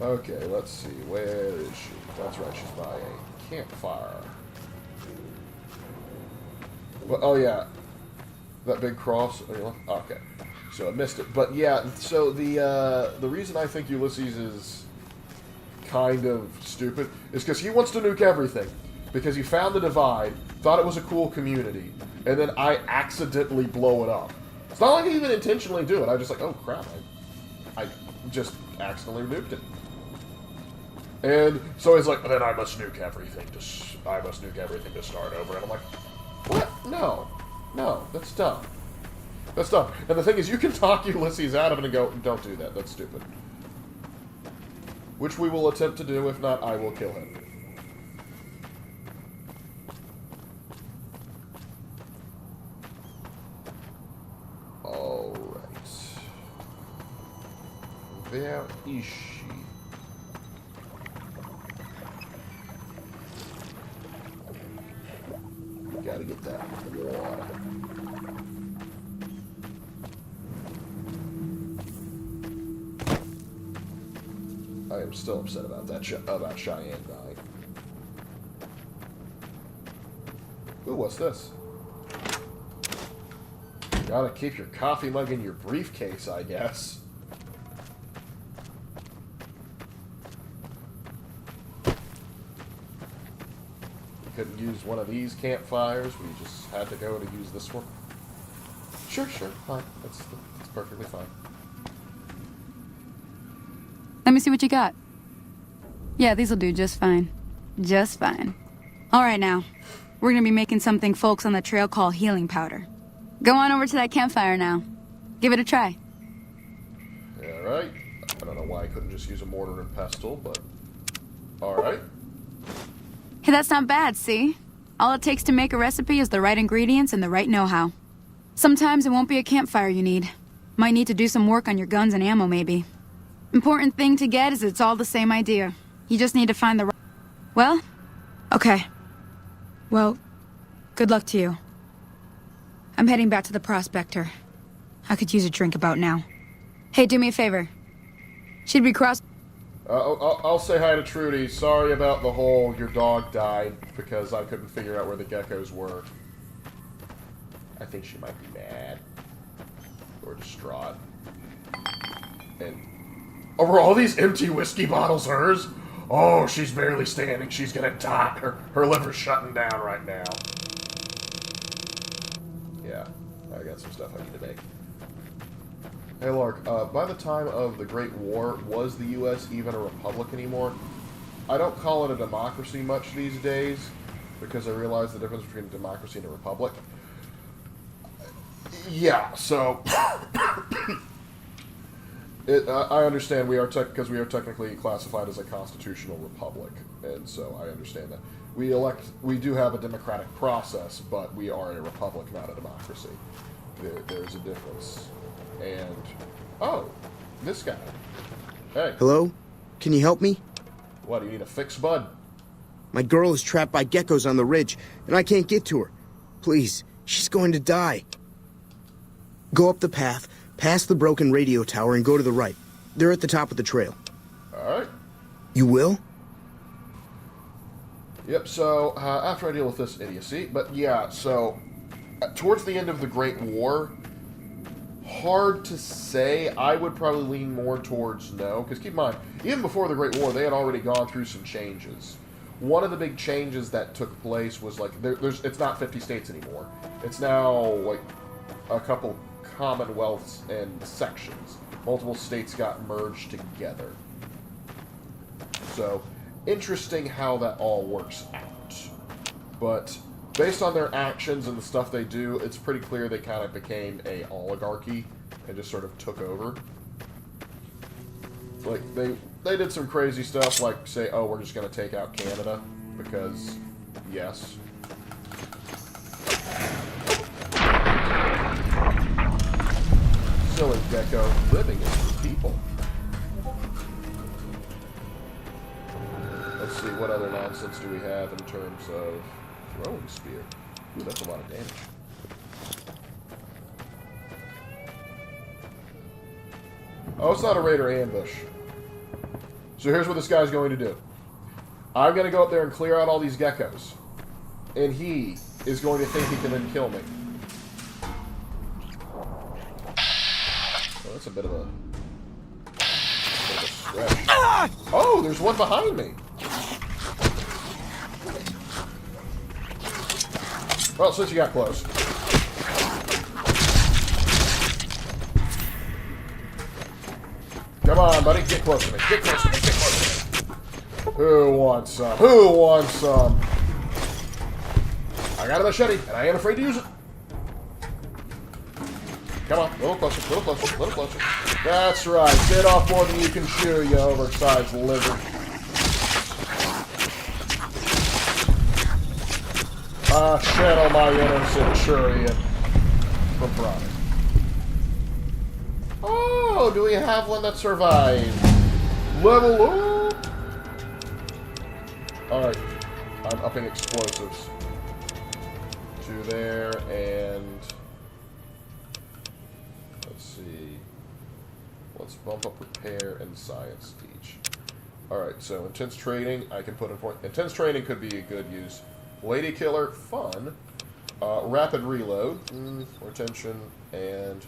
Okay, let's see. Where is she? That's right, she's by a campfire. Well, oh, yeah. That big cross. Okay. So I missed it. But yeah, so the reason I think Ulysses is kind of stupid is because he wants to nuke everything. Because he found the divide, thought it was a cool community, and then I accidentally blow it up. It's not like I even intentionally do it. I just like, oh crap, I just accidentally nuked it. And so he's like, then I must nuke everything to start over. And I'm like, what? No, that's dumb. That's dumb. And the thing is, you can talk Ulysses out of it and go, don't do that. That's stupid. Which we will attempt to do. If not, I will kill him. Alright. Where is she? Gotta get that water. I am still upset about that about Cheyenne dying. Ooh, what's this? Gotta keep your coffee mug in your briefcase, I guess. We couldn't use one of these campfires. We just had to go to use this one. Sure, fine. That's perfectly fine. Let me see what you got. Yeah, these'll do just fine. Just fine. All right, now. We're gonna be making something folks on the trail call healing powder. Go on over to that campfire now. Give it a try. Alright. I don't know why I couldn't just use a mortar and pestle, but... Alright. Hey, that's not bad, see? All it takes to make a recipe is the right ingredients and the right know-how. Sometimes it won't be a campfire you need. Might need to do some work on your guns and ammo, maybe. Important thing to get is it's all the same idea. You just need to find the right... Well? Okay. Well, good luck to you. I'm heading back to the Prospector. I could use a drink about now. Hey, do me a favor. She'd be cross... I'll say hi to Trudy. Sorry about the whole your dog died because I couldn't figure out where the geckos were. I think she might be mad. Or distraught. And... Oh, were all these empty whiskey bottles hers? Oh, she's barely standing. She's gonna die. Her liver's shutting down right now. Yeah, I got some stuff I need to make. Hey, Lark, by the time of the Great War, was the U.S. even a republic anymore? I don't call it a democracy much these days, because I realize the difference between a democracy and a republic. Yeah, so... I understand because we are technically classified as a constitutional republic, and so I understand that. We do have a democratic process, but we are a republic, not a democracy. There's a difference. And, oh, this guy. Hey. Hello? Can you help me? What, do you need a fix, bud? My girl is trapped by geckos on the ridge, and I can't get to her. Please, she's going to die. Go up the path, past the broken radio tower, and go to the right. They're at the top of the trail. Alright. You will? Yep, so, after I deal with this idiocy, but yeah, so, towards the end of the Great War, hard to say. I would probably lean more towards no, because keep in mind, even before the Great War, they had already gone through some changes. One of the big changes that took place was, like, it's not 50 states anymore. It's now, like, a couple commonwealths and sections. Multiple states got merged together. So, interesting how that all works out. But based on their actions and the stuff they do, it's pretty clear they kind of became a oligarchy and just sort of took over. Like, they did some crazy stuff, like say, oh, we're just going to take out Canada, because, yes. Silly gecko living as people. Let's see, what other nonsense do we have in terms of throwing spear? Ooh, that's a lot of damage. Oh, it's not a raid or ambush. So here's what this guy's going to do. I'm going to go up there and clear out all these geckos. And he is going to think he can then kill me. Oh, that's a bit of a stretch. Oh, there's one behind me. Well, since you got close. Come on, buddy. Get close to me. Get close to me. Get close to me. Who wants some? Who wants some? I got a machete, and I ain't afraid to use it. Come on. A little closer. A little closer. A little closer. That's right. Bit off more than you can chew, you oversized lizard. Channel my inner centurion for pride. Oh, do we have one that survived? Level up! Alright. I'm upping explosives. To there, and... let's see. Let's bump up repair and science each. Alright, so intense training, I can put in point. Intense training could be a good use. Lady Killer, fun. Rapid reload, retention, and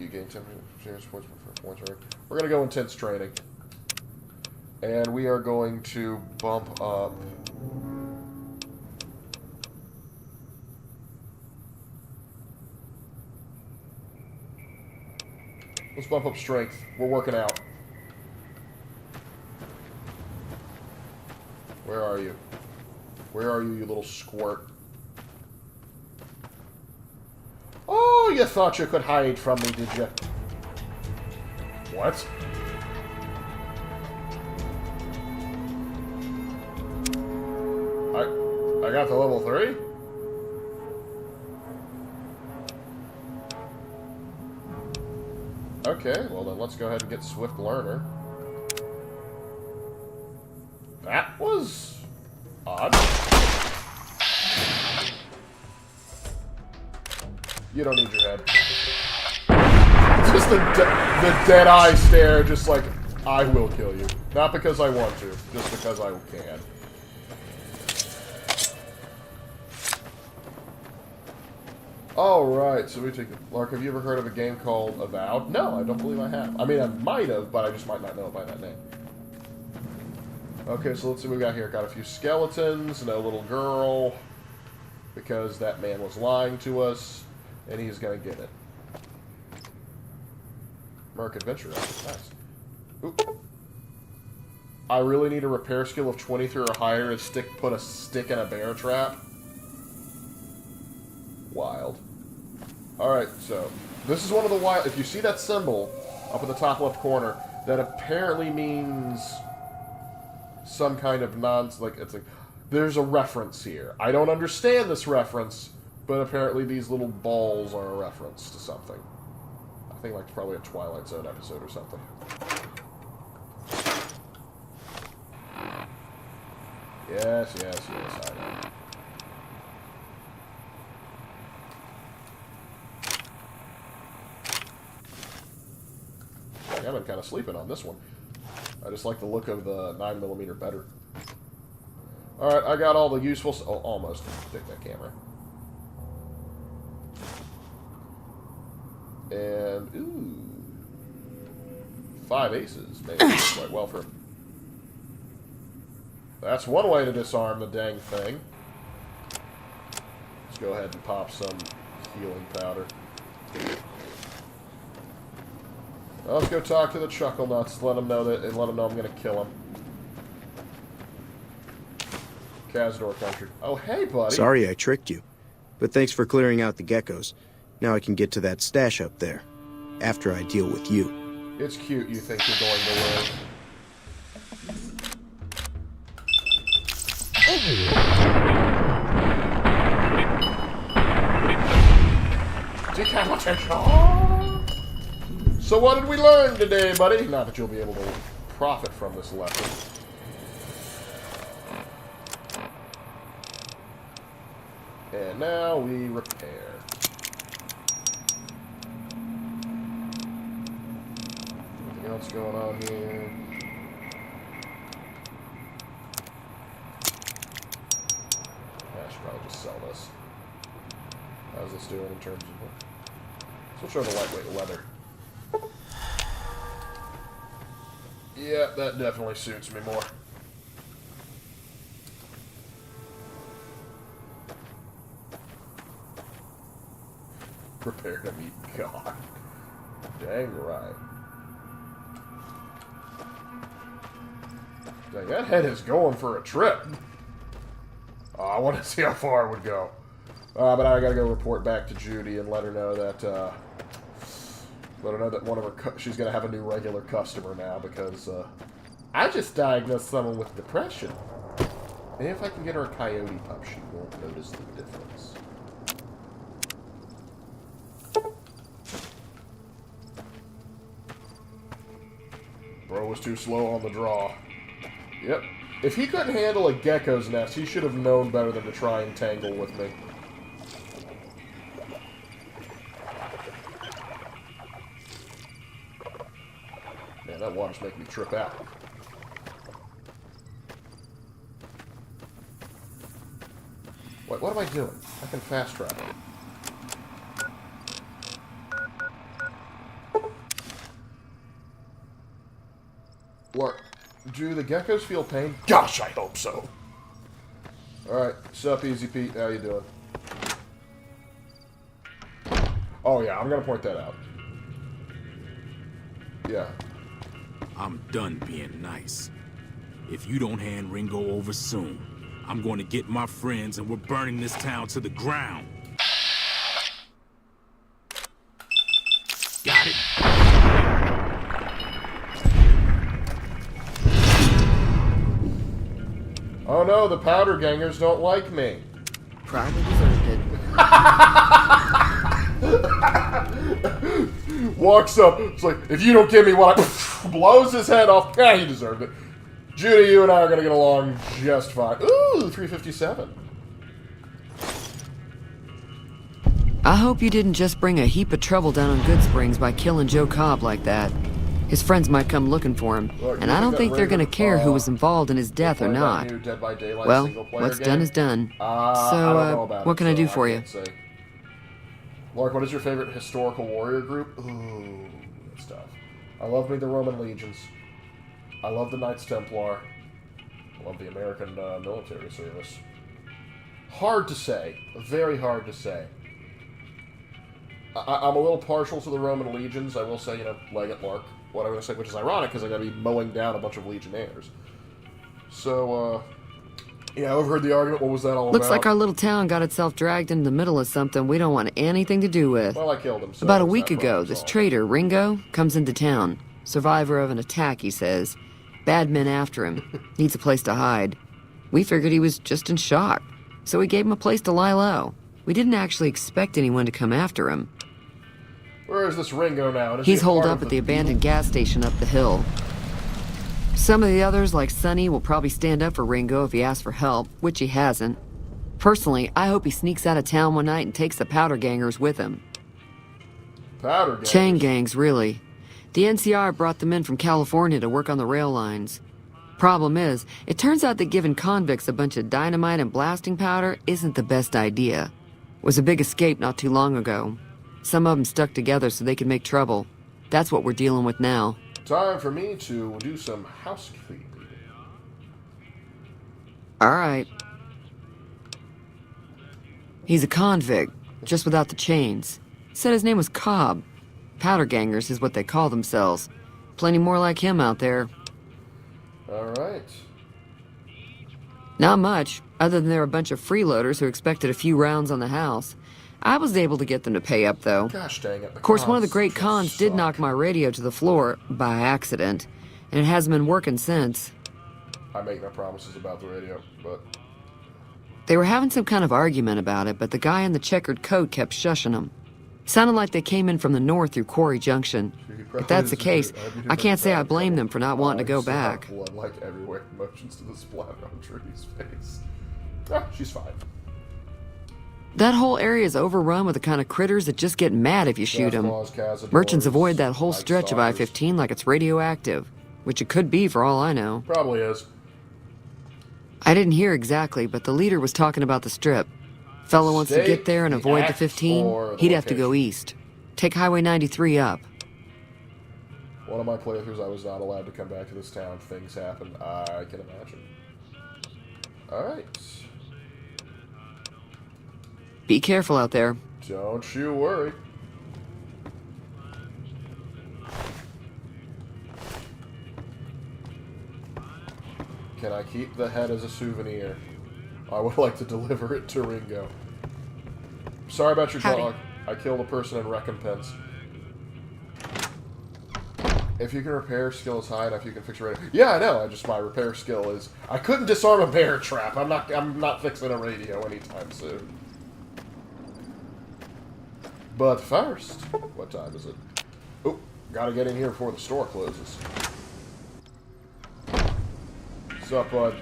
you gain 10 points for points. We're going to go intense training. And we are going to bump up. Let's bump up strength. We're working out. Where are you? Where are you, you little squirt? Oh, you thought you could hide from me, did you? What? I got to level 3? Okay, well then let's go ahead and get Swift Learner. That was odd. You don't need your head. Just the dead eye stare, just like, I will kill you. Not because I want to, just because I can. Alright, so we take it. Lark, have you ever heard of a game called Avowed? No, I don't believe I have. I mean, I might have, but I just might not know it by that name. Okay, so let's see what we got here. Got a few skeletons and a little girl. Because that man was lying to us. And he's gonna get it. Merc Adventure. Nice. Ooh. I really need a repair skill of 23 or higher to put a stick in a bear trap. Wild. Alright, so this is one of the wild. If you see that symbol up in the top left corner, that apparently means some kind of like it's like there's a reference here. I don't understand this reference, but apparently these little balls are a reference to something. I think like probably a Twilight Zone episode or something. Yes, yes, yes, I know. I've been kind of sleeping on this one. I just like the look of the 9mm better. Alright, I got all the useful... Oh, almost. Take that camera. And, ooh. 5 aces. Maybe quite well for him. That's one way to disarm the dang thing. Let's go ahead and pop some healing powder. Well, let's go talk to the Chuckle Nuts. Let them know that, and let them know I'm going to kill him. Kazdor country. Oh, hey, buddy. Sorry I tricked you, but thanks for clearing out the geckos. Now I can get to that stash up there, after I deal with you. It's cute you think you're going to win. Decapitation! So what did we learn today, buddy? Not that you'll be able to profit from this lesson. And now we repair. Anything else going on here? I should probably just sell this. How's this doing in terms of... Switch over to lightweight leather. Yeah, that definitely suits me more. Prepare to meet God. Dang right. Dang, that head is going for a trip. I want to see how far it would go. But I gotta go report back to Judy and let her know that, one of her, she's gonna have a new regular customer now because, I just diagnosed someone with depression. And if I can get her a coyote pup, she won't notice the difference. Bro was too slow on the draw. Yep. If he couldn't handle a gecko's nest, he should have known better than to try and tangle with me. Man, that water's making me trip out. Wait, what am I doing? I can fast travel. What? Do the geckos feel pain? Gosh, I hope so. Alright, sup, Easy Pete? How you doing? Oh yeah, I'm gonna point that out. Yeah. I'm done being nice. If you don't hand Ringo over soon, I'm going to get my friends and we're burning this town to the ground. Got it? Oh no, the powder gangers don't like me. Probably deserved it. Walks up, it's like, if you don't give me what I... blows his head off. Yeah, he deserved it. Judy, you and I are going to get along just fine. Ooh, 357. I hope you didn't just bring a heap of trouble down on Goodsprings by killing Joe Cobb like that. His friends might come looking for him, Look, and I don't think they're going to care who was involved in his death or not. Dead by Daylight Well, single-player what's game? done is done. I don't know about what it, can I do so for you? can't say. Lark, what is your favorite historical warrior group? Ooh, that's tough. I love me the Roman legions. I love the Knights Templar. I love the American military service. Hard to say. Very hard to say. I'm a little partial to the Roman legions. I will say, Legate Lark. What I'm going to say, which is ironic because I'm going to be mowing down a bunch of legionnaires. So, yeah, I overheard the argument. What was that all about? Looks like our little town got itself dragged into the middle of something we don't want anything to do with. Well, I killed him. So About a it's week not ago, problem this solved. traitor, Ringo, comes into town. Survivor of an attack, he says. Bad men after him. Needs a place to hide. We figured he was just in shock, so we gave him a place to lie low. We didn't actually expect anyone to come after him. Where is this Ringo now? He's holed up at the abandoned gas station up the hill. Some of the others, like Sonny, will probably stand up for Ringo if he asks for help, which he hasn't. Personally, I hope he sneaks out of town one night and takes the powder gangers with him. Powder gangers. Chain gangs, really. The NCR brought them in from California to work on the rail lines. Problem is, it turns out that giving convicts a bunch of dynamite and blasting powder isn't the best idea. It was a big escape not too long ago. Some of them stuck together so they could make trouble. That's what we're dealing with now. Time for me to do some housekeeping. All right. He's a convict, just without the chains. Said his name was Cobb. Powder gangers is what they call themselves. Plenty more like him out there. Alright. Not much, other than they're a bunch of freeloaders who expected a few rounds on the house. I was able to get them to pay up, though. Gosh dang it. Of course, one of the great cons did knock my radio to the floor by accident, and it hasn't been working since. I make no promises about the radio, but... They were having some kind of argument about it, but the guy in the checkered coat kept shushing them. Sounded like they came in from the north through Quarry Junction. If that's the case, I can't say I blame them for not wanting to go back. Blood like everywhere, motions to the splatter on Trudy's face. Ah, she's fine. That whole area is overrun with the kind of critters that just get mad if you shoot them. Merchants avoid that whole stretch of I-15 like it's radioactive, which it could be for all I know. Probably is. I didn't hear exactly, but the leader was talking about the strip. Fella wants to get there and avoid the 15, he'd have to go east. Take Highway 93 up. One of my playthroughs, I was not allowed to come back to this town. Things happened. I can imagine. Alright. Be careful out there. Don't you worry. Can I keep the head as a souvenir? I would like to deliver it to Ringo. Sorry about your dog. I killed a person in recompense. If you can repair skill is high enough, you can fix your radio. Yeah, I know. My repair skill is... I couldn't disarm a bear trap. I'm not fixing a radio anytime soon. But first, what time is it? Oh, gotta get in here before the store closes. What's up, bud?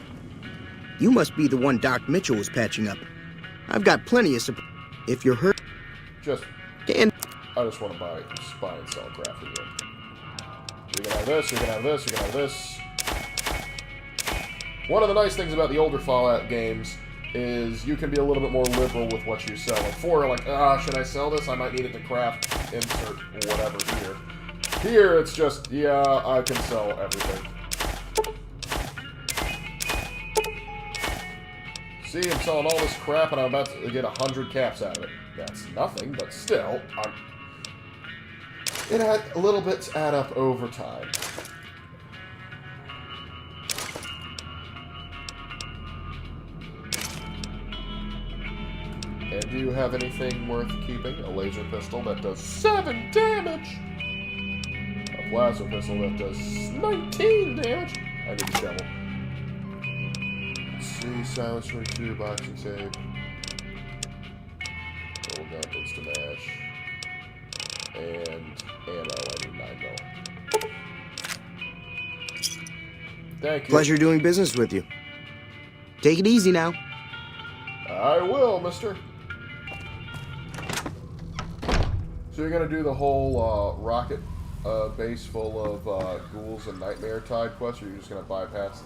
You must be the one Doc Mitchell was patching up. I've got plenty of support. If you're hurt... I just want to buy and sell crap from you. You can have this, you can have this, you can have this. One of the nice things about the older Fallout games is you can be a little bit more liberal with what you sell. Like 4, like, should I sell this? I might need it to craft, insert, whatever here. Here, it's just, yeah, I can sell everything. See, I'm selling all this crap and I'm about to get 100 caps out of it. That's nothing, but still, it had a little bits add up over time. And do you have anything worth keeping? A laser pistol that does 7 damage! A plasma pistol that does 19 damage! I need a shovel. Let's see, silencer 2, boxing tape. Roll gun, instant mash. And ammo, I need 9 mil. Thank you. Pleasure doing business with you. Take it easy now. I will, mister. So you're going to do the whole rocket base full of ghouls and nightmare tide quests, or you're just going to bypass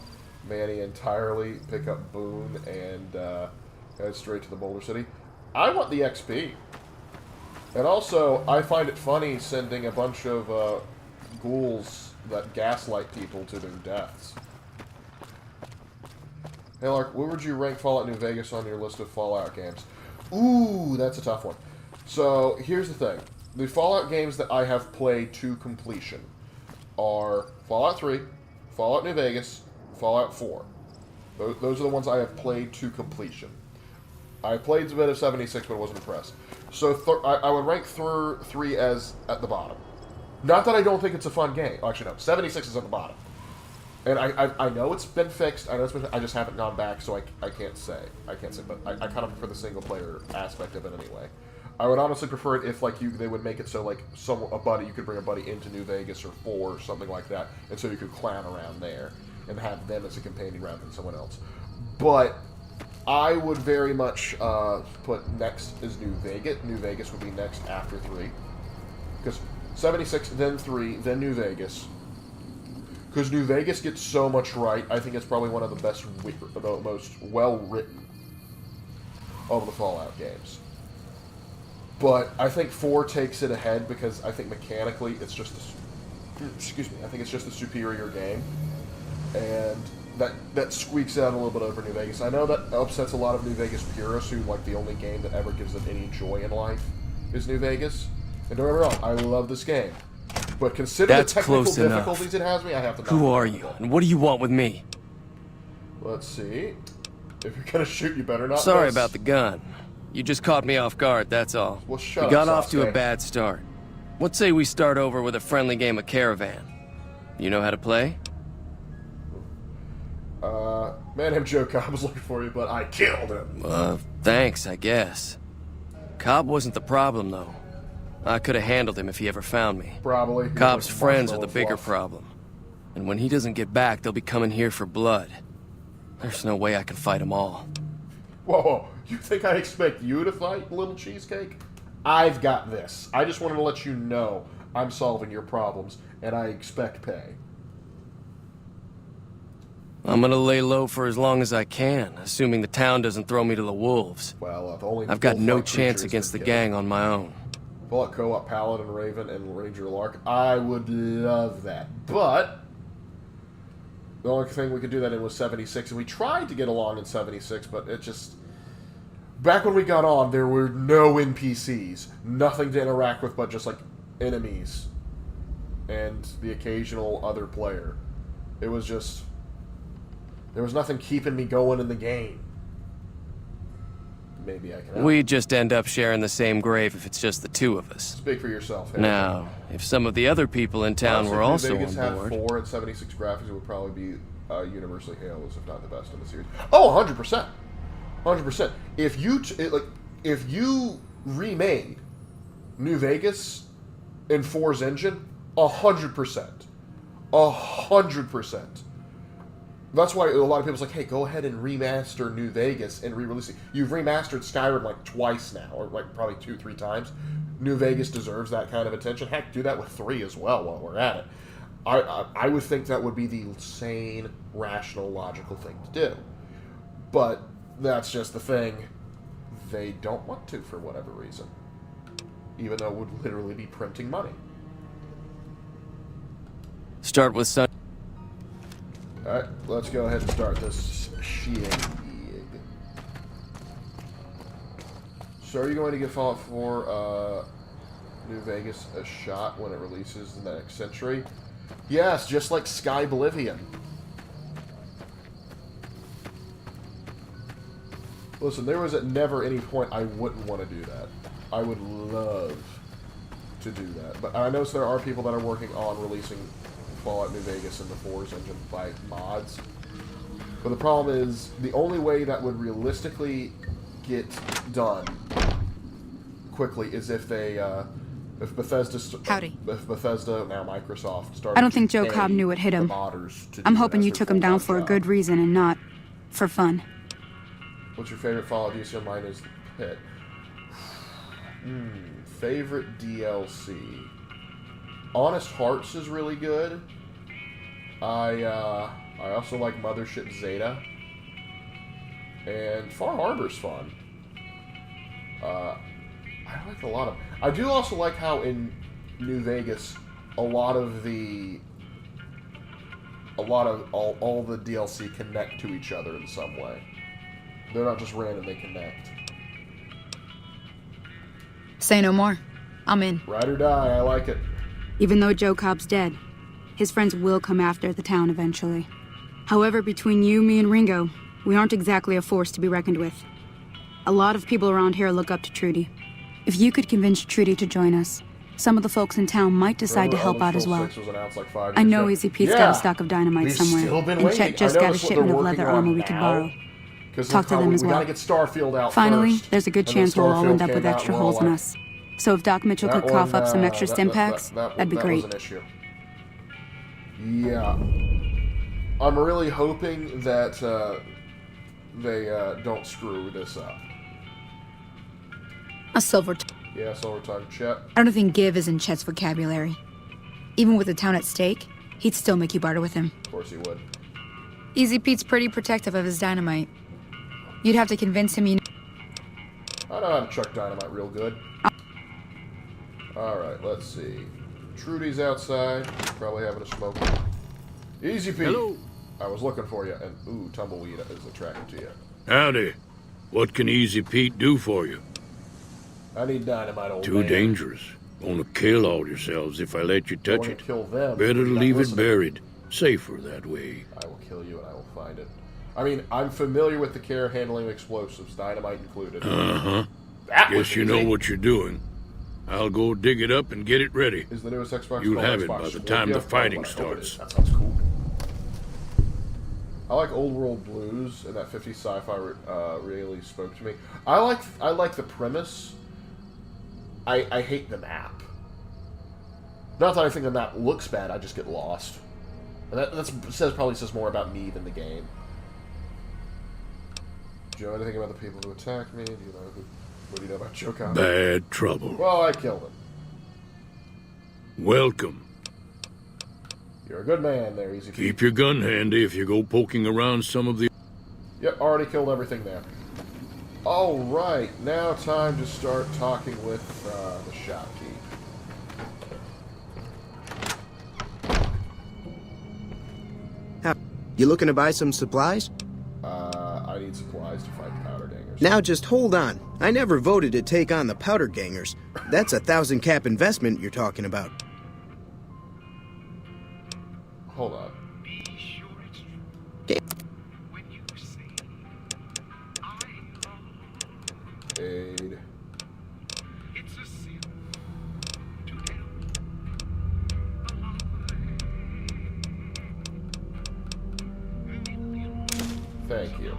Manny entirely, pick up Boone, and head straight to the Boulder City? I want the XP. And also, I find it funny sending a bunch of ghouls that gaslight people to their deaths. Hey Lark, where would you rank Fallout New Vegas on your list of Fallout games? Ooh, that's a tough one. So, here's the thing. The Fallout games that I have played to completion are Fallout 3, Fallout New Vegas, Fallout 4. Those are the ones I have played to completion. I played a bit of 76, but wasn't impressed. So I would rank 3 as at the bottom. Not that I don't think it's a fun game. Actually, no. 76 is at the bottom. And I know it's been fixed. I know it's been. I just haven't gone back, so I can't say. But I kind of prefer the single player aspect of it anyway. I would honestly prefer it if they would make it so you could bring a buddy into New Vegas or 4 or something like that, and so you could clown around there and have them as a companion rather than someone else. But I would very much put next is New Vegas. New Vegas would be next after 3. Because 76, then 3, then New Vegas. Because New Vegas gets so much right, I think it's probably one of the best, the most well-written of the Fallout games. But I think 4 takes it ahead because I think mechanically it's just I think it's just a superior game. And that squeaks out a little bit over New Vegas. I know that upsets a lot of New Vegas purists who like the only game that ever gives them any joy in life is New Vegas. And don't get me wrong, I love this game. But consider That's the technical close enough. difficulties it has me, I have to... Who are you, and what do you want with me? Let's see. If you're gonna shoot, you better not Sorry miss. about the gun. You just caught me off guard, that's all. Well, shut We up, got off to a Sasuke. bad start. Let's say we start over with a friendly game of Caravan. You know how to play? Man named Joe Cobb was looking for you, but I killed him. Thanks, I guess. Cobb wasn't the problem, though. I could have handled him if he ever found me. Probably. Cobb's Like friends are marshmallow the bigger fluff. problem. And when he doesn't get back, they'll be coming here for blood. There's no way I can fight them all. Whoa, you think I expect you to fight, little cheesecake? I've got this. I just wanted to let you know I'm solving your problems, and I expect pay. I'm gonna lay low for as long as I can, assuming the town doesn't throw me to the wolves. Well, the only I've got no full-flight chance creatures against the that gang on my own. Fallout Co-op Paladin, Raven, and Ranger Lark. I would love that. But the only thing we could do that in was 76, and we tried to get along in 76, but it just... Back when we got on, there were no NPCs. Nothing to interact with but just, like, enemies. And the occasional other player. It was just... There was nothing keeping me going in the game. Maybe I can help. We'd just end up sharing the same grave if it's just the two of us. Speak for yourself. Harry. Now, if some of the other people in town were also Honestly, if New on Vegas board... had 4 and 76 graphics, it would probably be universally hailed as if not the best in the series. Oh, 100%. 100%. If you remade New Vegas in 4's engine, 100%. 100%. That's why a lot of people's like, hey, go ahead and remaster New Vegas and re-release it. You've remastered Skyrim like twice now, or like probably 2-3 times. New Vegas deserves that kind of attention. Heck, do that with 3 as well while we're at it. I would think that would be the sane, rational, logical thing to do. But that's just the thing. They don't want to for whatever reason. Even though it would literally be printing money. Start with Sun... Alright, let's go ahead and start this shit. So are you going to give Fallout 4 New Vegas a shot when it releases in the next century? Yes, just like Sky Oblivion. Listen, there was at never any point I wouldn't want to do that. I would love to do that. But I know there are people that are working on releasing Fallout New Vegas in the 4's engine by mods. But the problem is, the only way that would realistically get done quickly is if they, if Bethesda... Howdy. If Bethesda, now Microsoft, started I don't think to Joe Cobb pay knew what hit him. the modders to I'm do it hoping as you their took him down full-time for a job. good reason and not for fun. What's your favorite Fallout DLC? Mine is the Pit. Favorite DLC? Honest Hearts is really good. I also like Mothership Zeta. And Far Harbor's fun. I like a lot of... I do also like how in New Vegas, all the DLC connect to each other in some way. They're not just random, they connect. Say no more. I'm in. Ride or die, I like it. Even though Joe Cobb's dead, his friends will come after the town eventually. However, between you, me, and Ringo, we aren't exactly a force to be reckoned with. A lot of people around here look up to Trudy. If you could convince Trudy to join us, some of the folks in town might decide to help out as well. I know Easy Pete's got a stock of dynamite somewhere, and Chet just got a shipment of leather armor we could borrow. Talk to them as well. We gotta get Starfield out Finally, first, there's a good and then chance we'll all Starfield end up came with out, extra and we're all holes in like, us. So if Doc Mitchell could cough up some extra stim packs, that'd be great. That was an issue. Yeah. I'm really hoping that they don't screw this up. A silver... Yeah, so we're talking Chet. I don't think give is in Chet's vocabulary. Even with the town at stake, he'd still make you barter with him. Of course he would. Easy Pete's pretty protective of his dynamite. You'd have to convince him you... I know how to chuck dynamite real good. Alright, let's see. Trudy's outside. Probably having a smoke. Easy Pete. Hello. I was looking for you, and ooh, Tumbleweed is attracted to you. Howdy. What can Easy Pete do for you? I need dynamite, old Too man. dangerous. Gonna kill all yourselves if I let you touch Going it. to kill them. Better You're not leave it listening. buried. Safer that way. I will kill you and I will find it. I mean, I'm familiar with the care handling explosives, dynamite included. Uh-huh. That was Guess you know easy. what you're doing. I'll go dig it up and get it ready. Is the newest Xbox You'll called have it Xbox by the time the Scorpio? fighting Oh, I hope it is. starts. That sounds cool. I like Old World Blues, and that 50s sci-fi really spoke to me. I like the premise. I hate the map. Not that I think the map looks bad, I just get lost. And that probably says more about me than the game. Do you know anything about the people who attacked me? What do you know about Joe Connor? Bad trouble. Well, I killed him. Welcome. You're a good man there, Easy Pete. Keep your gun handy if you go poking around some of the... Yep, already killed everything there. Alright, now time to start talking with the shopkeep. You looking to buy some supplies? I need supplies to fight the powder dangers. Now just hold on. I never voted to take on the powder gangers. That's a 1,000 cap investment you're talking about. Hold on. Okay. Aid. Thank you.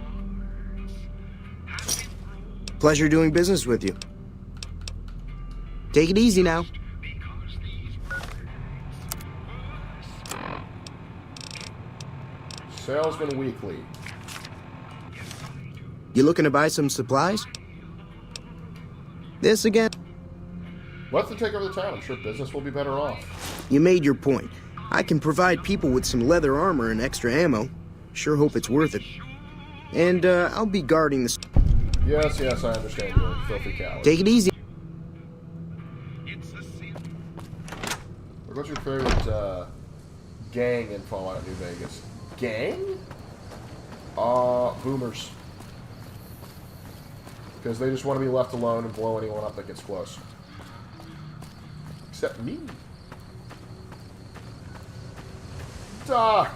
Pleasure doing business with you. Take it easy now. Salesman Weekly. You looking to buy some supplies? This again? Let them take over the town. I'm sure business will be better off. You made your point. I can provide people with some leather armor and extra ammo. Sure hope it's worth it. And, I'll be guarding the... Yes, I understand. You're a filthy coward. Take it easy. What's your favorite, gang in Fallout New Vegas? Gang? Boomers. Because they just want to be left alone and blow anyone up that gets close. Except me. Doc!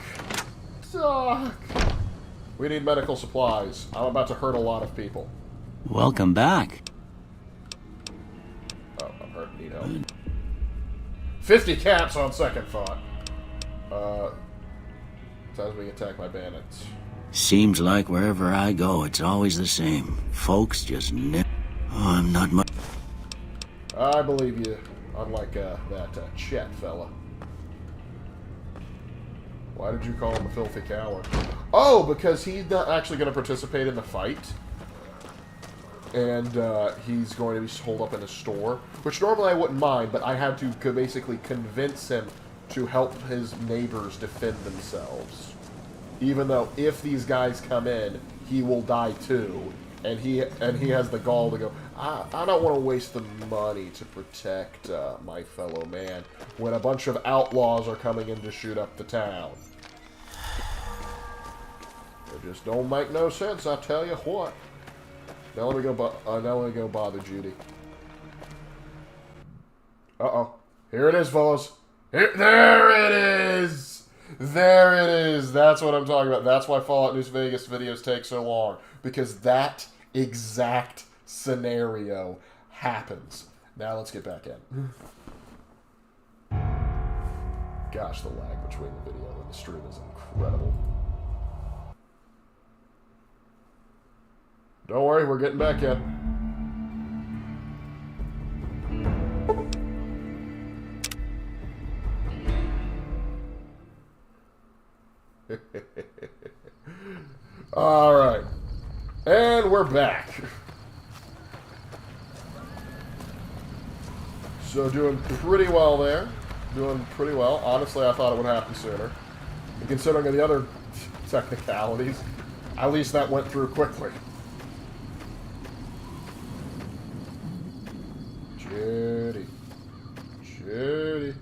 Doc! We need medical supplies. I'm about to hurt a lot of people. Welcome back. Oh, I'm hurt. Need help. 50 caps on second thought. Times being attacked by bandits. Seems like wherever I go, it's always the same. Folks just Oh, I'm not much. I believe you, unlike that Chet fella. Why did you call him a filthy coward? Oh, because he's not actually going to participate in the fight. And he's going to be holed up in a store. Which normally I wouldn't mind, but I had to basically convince him to help his neighbors defend themselves. Even though if these guys come in, he will die too. And he has the gall to go, I don't want to waste the money to protect my fellow man when a bunch of outlaws are coming in to shoot up the town. It just don't make no sense, I tell you what. Now let me go bother Judy. Uh-oh. Here it is, fellas. There it is! There it is! That's what I'm talking about. That's why Fallout New Vegas videos take so long. Because that exact scenario happens. Now let's get back in. Gosh, the lag between the video and the stream is incredible. Don't worry, we're getting back in. All right. And we're back. So doing pretty well there. Doing pretty well. Honestly, I thought it would happen sooner. And considering the other technicalities, at least that went through quickly. Judy. Judy.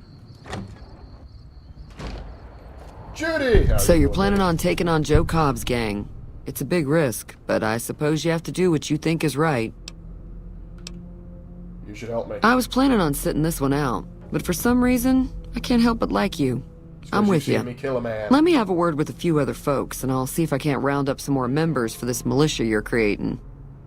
Judy! So you're planning on taking on Joe Cobb's gang. It's a big risk, but I suppose you have to do what you think is right. You should help me. I was planning on sitting this one out, but for some reason, I can't help but like you. I'm with you. Me kill a man. Let me have a word with a few other folks, and I'll see if I can't round up some more members for this militia you're creating.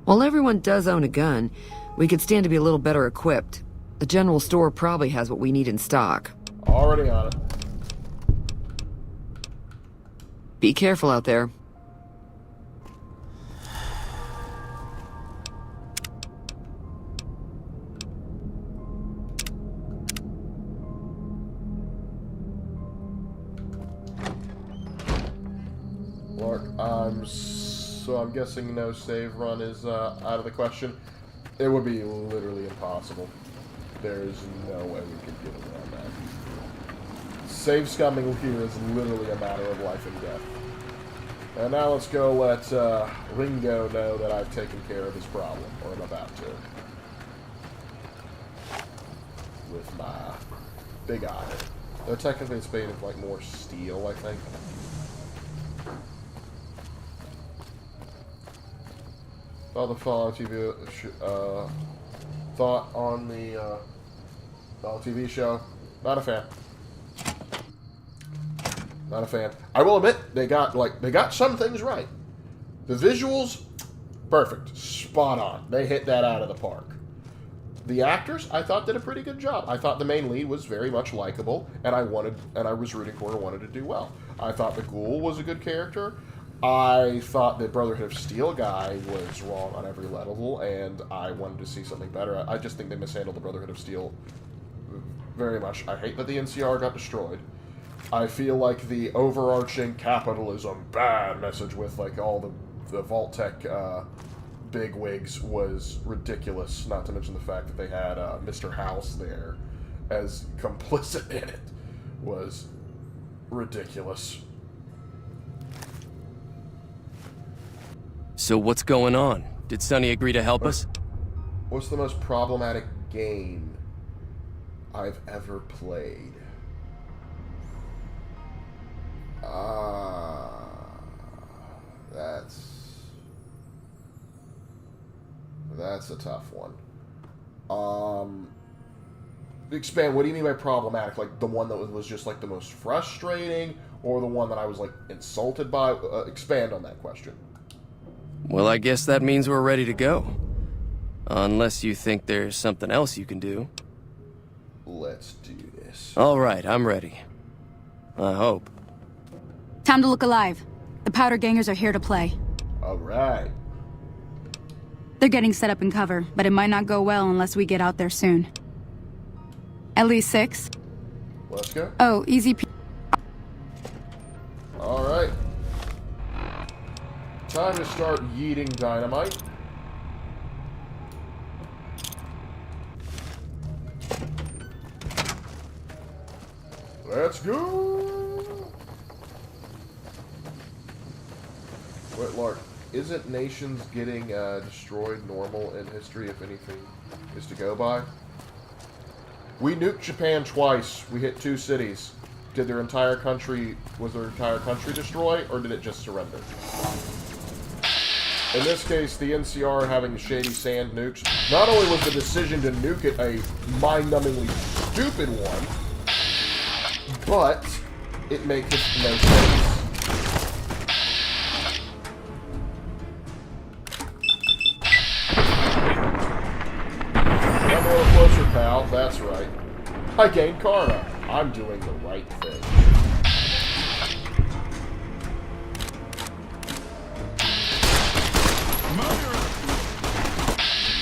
While everyone does own a gun, we could stand to be a little better equipped. The general store probably has what we need in stock. Already on it. Be careful out there. Lark, I'm guessing no save run is out of the question. It would be literally impossible. There's no way we could get around that. Save scumming here is literally a matter of life and death. And now let's go let Ringo know that I've taken care of his problem, or I'm about to. With my big eye. Though technically it's made of like more steel, I think. Thought the Fallout TV thought on the Fallout TV show. Not a fan. Not a fan. I will admit they got some things right. The visuals, perfect, spot on. They hit that out of the park. The actors, I thought, did a pretty good job. I thought the main lead was very much likable, and I was rooting for her, wanted to do well. I thought the Ghoul was a good character. I thought the Brotherhood of Steel guy was wrong on every level, and I wanted to see something better. I just think they mishandled the Brotherhood of Steel very much. I hate that the NCR got destroyed. I feel like the overarching capitalism bad message with like all the Vault-Tec bigwigs was ridiculous, not to mention the fact that they had Mr. House there as complicit in it was ridiculous. So what's going on? Did Sonny agree to help us? What's the most problematic game I've ever played? That's a tough one. Expand, what do you mean by problematic? Like the one that was just like the most frustrating, or the one that I was like insulted by? Expand on that question. Well, I guess that means we're ready to go. Unless you think there's something else you can do. Let's do this. All right, I'm ready. I hope. Time to look alive. The Powder Gangers are here to play. All right. They're getting set up in cover, but it might not go well unless we get out there soon. At least 6. Let's go. Oh, easy. All right. Time to start yeeting dynamite. Let's go! Wait, Lark, isn't nations getting destroyed normal in history if anything is to go by? We nuked Japan twice. We hit 2 cities. Was their entire country destroyed, or did it just surrender? In this case, the NCR having shady sand nukes, not only was the decision to nuke it a mind-numbingly stupid one, but it makes no sense. Come a little closer, pal. That's right. I gained karma. I'm doing the right thing.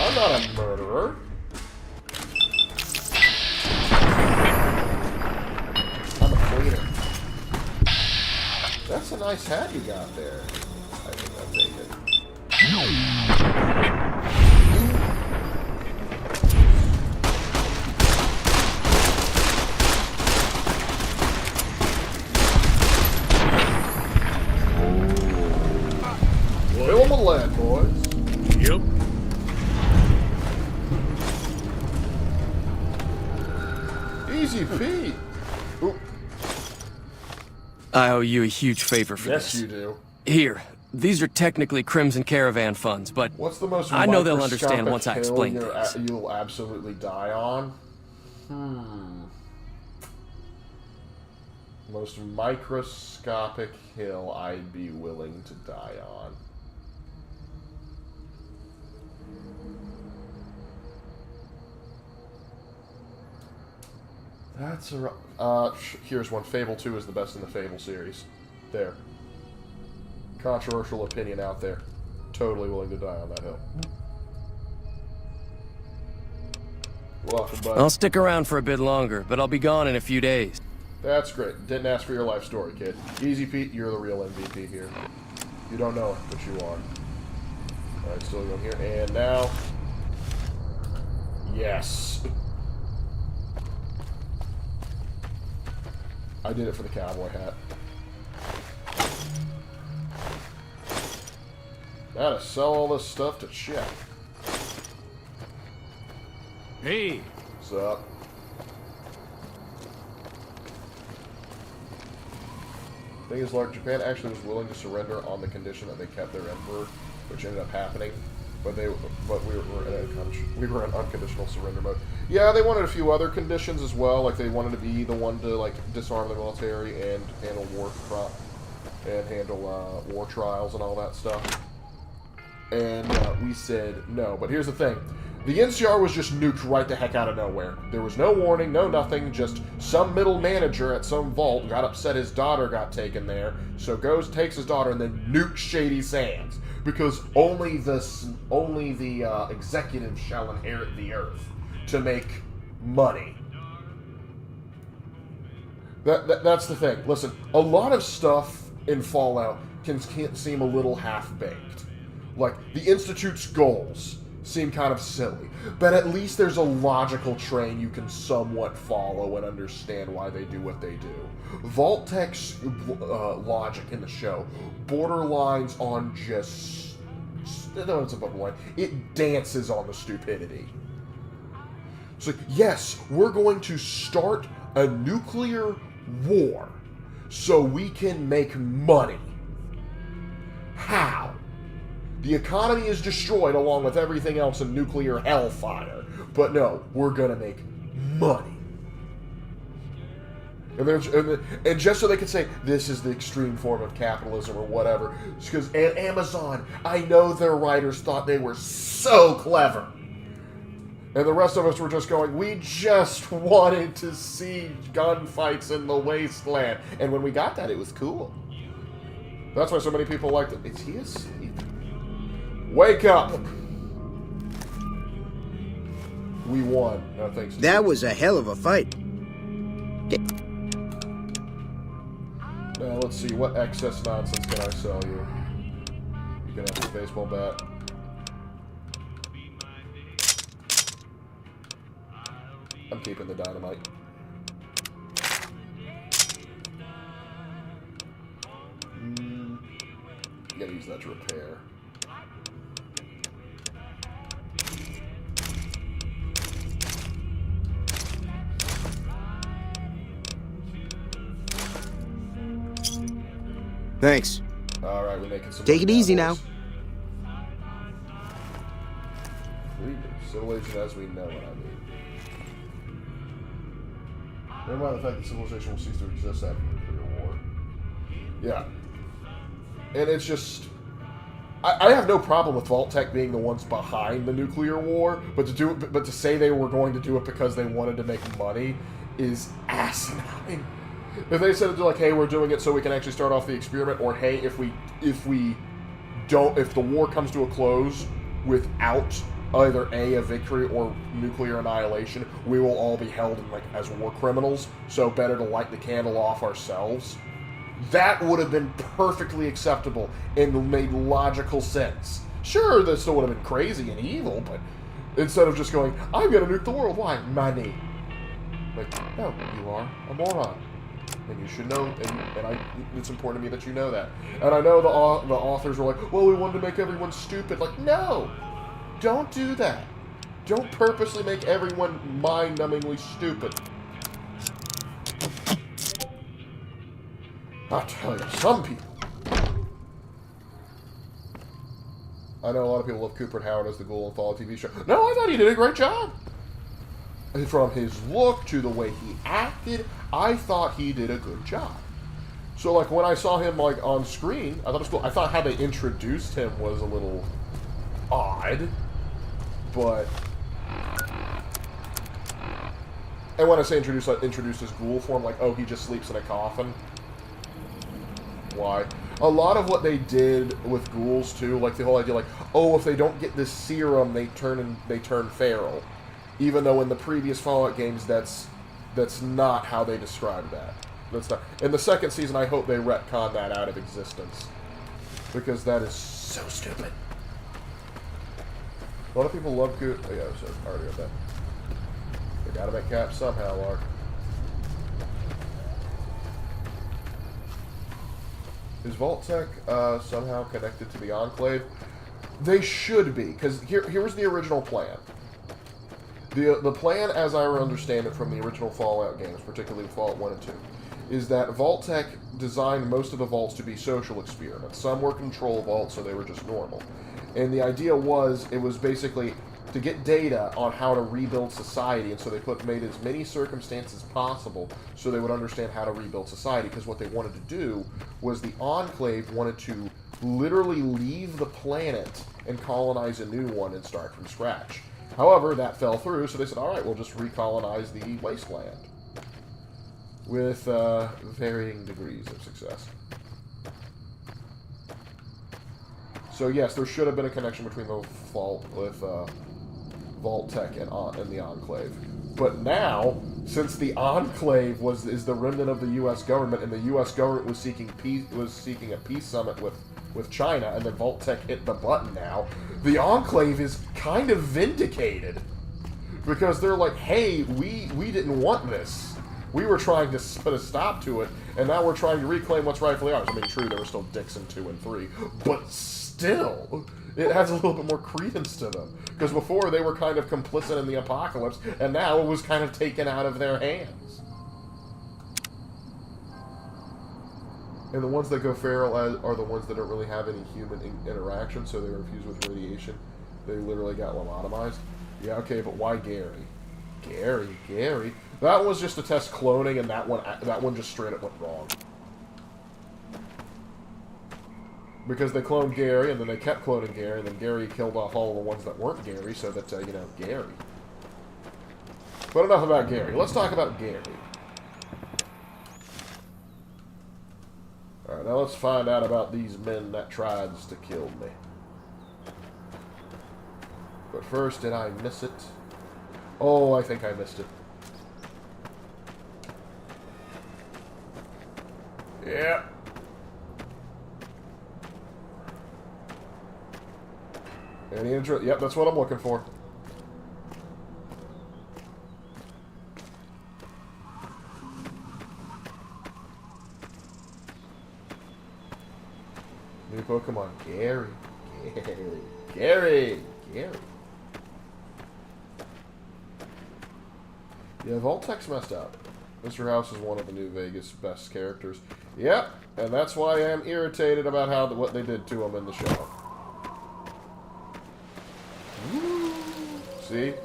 I'm not a murderer. I'm a cleaner. That's a nice hat you got there. I think I'll take it. I owe you a huge favor for Yes, this. you do. Here, these are technically Crimson Caravan funds, but What's the most I know they'll understand microscopic once I hill explain things. you'll absolutely die on? Most microscopic hill I'd be willing to die on. That's a... here's one. Fable 2 is the best in the Fable series. There. Controversial opinion out there. Totally willing to die on that hill. Welcome, buddy. I'll stick around for a bit longer, but I'll be gone in a few days. That's great. Didn't ask for your life story, kid. Easy Pete, you're the real MVP here. You don't know it, but you are. Alright, still going here. And now... Yes. I did it for the cowboy hat. Now to sell all this stuff to Chet. Hey, What's up? Thing is, Lark, Japan actually was willing to surrender on the condition that they kept their emperor, which ended up happening. But we were in unconditional surrender mode. Yeah, they wanted a few other conditions as well, like they wanted to be the one to like disarm the military and handle war trials and all that stuff. And we said no. But here's the thing: the NCR was just nuked right the heck out of nowhere. There was no warning, no nothing. Just some middle manager at some vault got upset his daughter got taken there, so goes takes his daughter and then nukes Shady Sands. Because only the executives shall inherit the earth to make money. That's the thing. Listen, a lot of stuff in Fallout can seem a little half-baked. Like, the Institute's goals seem kind of silly, but at least there's a logical train you can somewhat follow and understand why they do what they do. Vault-Tech's logic in the show borderlines on just... No, it's above the line. It dances on the stupidity. So, yes, we're going to start a nuclear war so we can make money. How? The economy is destroyed along with everything else in nuclear hellfire. But no, we're gonna make money. And just so they can say, this is the extreme form of capitalism or whatever. Because Amazon, I know their writers thought they were so clever. And the rest of us were just going, we just wanted to see gunfights in the wasteland. And when we got that, it was cool. That's why so many people liked it. Is he asleep? Wake up! We won. No thanks. That was a hell of a fight. Now, let's see. What excess nonsense can I sell you? You can have the baseball bat. I'm keeping the dynamite. You gotta use that to repair. Thanks. All right, we're making some. Take it easy now. Civilization as we know it, I mean. Never mind the fact that civilization will cease to exist after the nuclear war. Yeah. And it's just... I have no problem with Vault-Tec being the ones behind the nuclear war, but to say they were going to do it because they wanted to make money is asinine. If they said, like, hey, we're doing it so we can actually start off the experiment, or hey, if the war comes to a close without either a victory or nuclear annihilation, we will all be held as war criminals, so better to light the candle off ourselves. That would have been perfectly acceptable and made logical sense. Sure, this still would have been crazy and evil, but instead of just going, I'm gonna nuke the world, why? Money. Like, no, you are a moron. And you should know, and it's important to me that you know that. And I know the authors were like, well, we wanted to make everyone stupid. Like, no! Don't do that. Don't purposely make everyone mind-numbingly stupid. I'll tell you, some people. I know a lot of people love Cooper and Howard as the Ghoul and Fall TV show. No, I thought he did a great job. From his look to the way he acted, I thought he did a good job. So, like, when I saw him, like, on screen, I thought it was cool. I thought how they introduced him was a little odd, but... And when I say introduced, like, introduced his ghoul form, like, oh, he just sleeps in a coffin. Why? A lot of what they did with ghouls, too, like, the whole idea, like, oh, if they don't get this serum, they turn feral. Even though in the previous Fallout games, that's not how they described that. That's not. In the second season, I hope they retcon that out of existence. Because that is so stupid. A lot of people love Good. Oh, yeah, so I already read that. They gotta make caps somehow, Lark. Is Vault-Tec somehow connected to the Enclave? They should be, because here was the original plan. The plan, as I understand it from the original Fallout games, particularly Fallout 1 and 2, is that Vault-Tec designed most of the vaults to be social experiments. Some were control vaults, so they were just normal. And the idea was, it was basically to get data on how to rebuild society, and so they made as many circumstances possible so they would understand how to rebuild society, because what they wanted to do was the Enclave wanted to literally leave the planet and colonize a new one and start from scratch. However, that fell through, so they said, alright, we'll just recolonize the wasteland. With varying degrees of success. So yes, there should have been a connection between the Vault with Vault-Tec and the Enclave. But now, since the Enclave is the remnant of the U.S. government, and the U.S. government was seeking a peace summit with China, and then Vault-Tec hit the button now, the Enclave is kind of vindicated. Because they're like, hey, we didn't want this. We were trying to put a stop to it, and now we're trying to reclaim what's rightfully ours. I mean, true, there were still dicks in 2 and 3, but still, it has a little bit more credence to them. Because before, they were kind of complicit in the apocalypse, and now it was kind of taken out of their hands. And the ones that go feral are the ones that don't really have any human interaction, so they were infused with radiation. They literally got lobotomized. Yeah, okay, but why Gary? Gary? That was just to test cloning, and that one just straight up went wrong. Because they cloned Gary, and then they kept cloning Gary, and then Gary killed off all the ones that weren't Gary, so that, Gary. But enough about Gary. Let's talk about Gary. Alright, now let's find out about these men that tried to kill me. But first, did I miss it? Oh, I think I missed it. Yeah. Any intro? Yep, that's what I'm looking for. New Pokemon. Gary. Yeah, Vault-Tec's messed up. Mr. House is one of the New Vegas best characters. Yep, and that's why I am irritated about what they did to him in the show. Woo. See?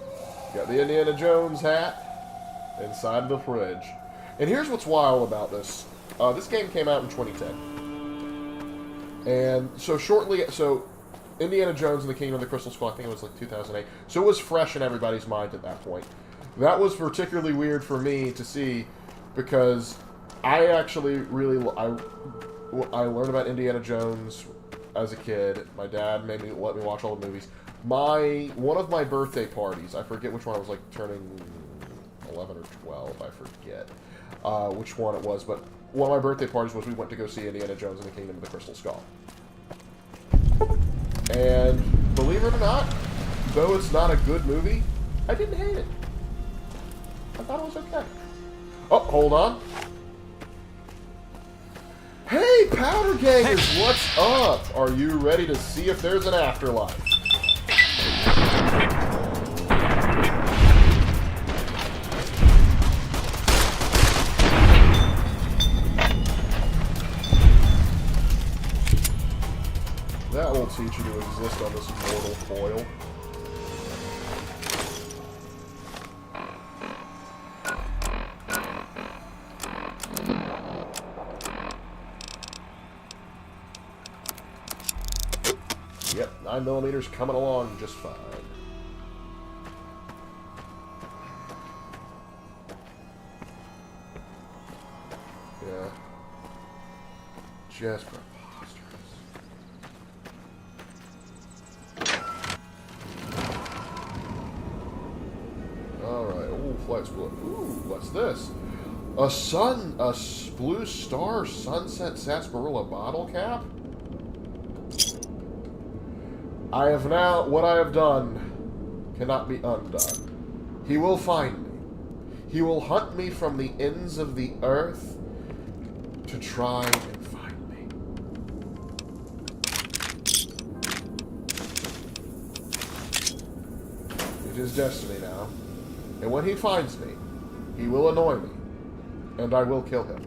Got the Indiana Jones hat inside of the fridge. And here's what's wild about this. This game came out in 2010. And so Indiana Jones and the Kingdom of the Crystal Skull, I think it was like 2008. So it was fresh in everybody's mind at that point. That was particularly weird for me to see because I actually really... I learned about Indiana Jones as a kid. My dad let me watch all the movies. One of my birthday parties, I forget which one, I was like turning 11 or 12, I forget which one it was, but one of my birthday parties was we went to go see Indiana Jones and the Kingdom of the Crystal Skull. And believe it or not, though it's not a good movie, I didn't hate it. I thought it was okay. Oh, hold on. Hey, Powder Gangers, what's up? Are you ready to see if there's an afterlife? will teach you to exist on this mortal coil. Yep, 9mm coming along just fine. Yeah. Just preposterous. Alright, ooh, flight split. Ooh, what's this? A Blue Star Sunset Sarsaparilla bottle cap? What I have done cannot be undone. He will find me. He will hunt me from the ends of the earth to try and find me. It is destiny now. And when he finds me, he will annoy me, and I will kill him.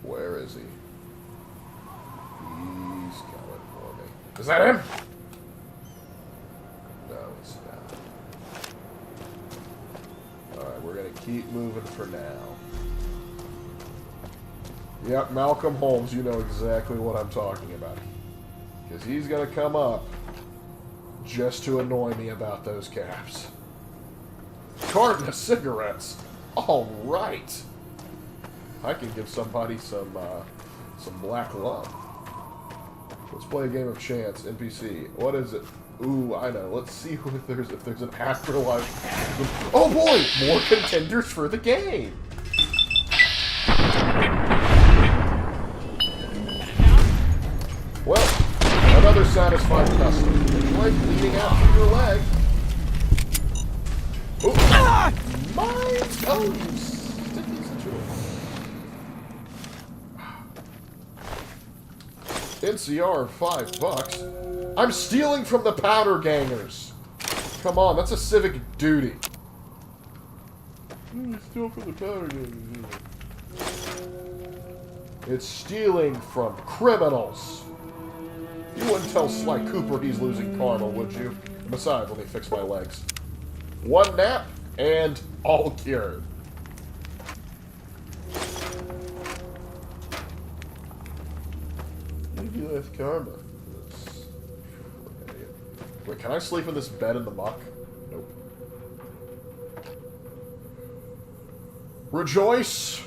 Where is he? He's coming for me. Is that him? No, it's not. Alright, we're gonna keep moving for now. Yep, Malcolm Holmes, you know exactly what I'm talking about. Because he's gonna come up just to annoy me about those caps. Carton of cigarettes! Alright! I can give somebody some black love. Let's play a game of chance. NPC. What is it? Ooh, I know. Let's see if there's an afterlife. Oh boy! More contenders for the game! Well, another satisfied customer. Would you like bleeding out through your leg? Ooh. Ah! Mine! Oh, you sticky situation. NCR, $5. I'm stealing from the powder gangers. Come on, that's a civic duty. Steal from the powder gangers. It's stealing from criminals. You wouldn't tell Sly Cooper he's losing karma, would you? And besides, let me fix my legs. One nap, and all cured. Maybe less karma. Wait, can I sleep in this bed in the muck? Nope. Rejoice!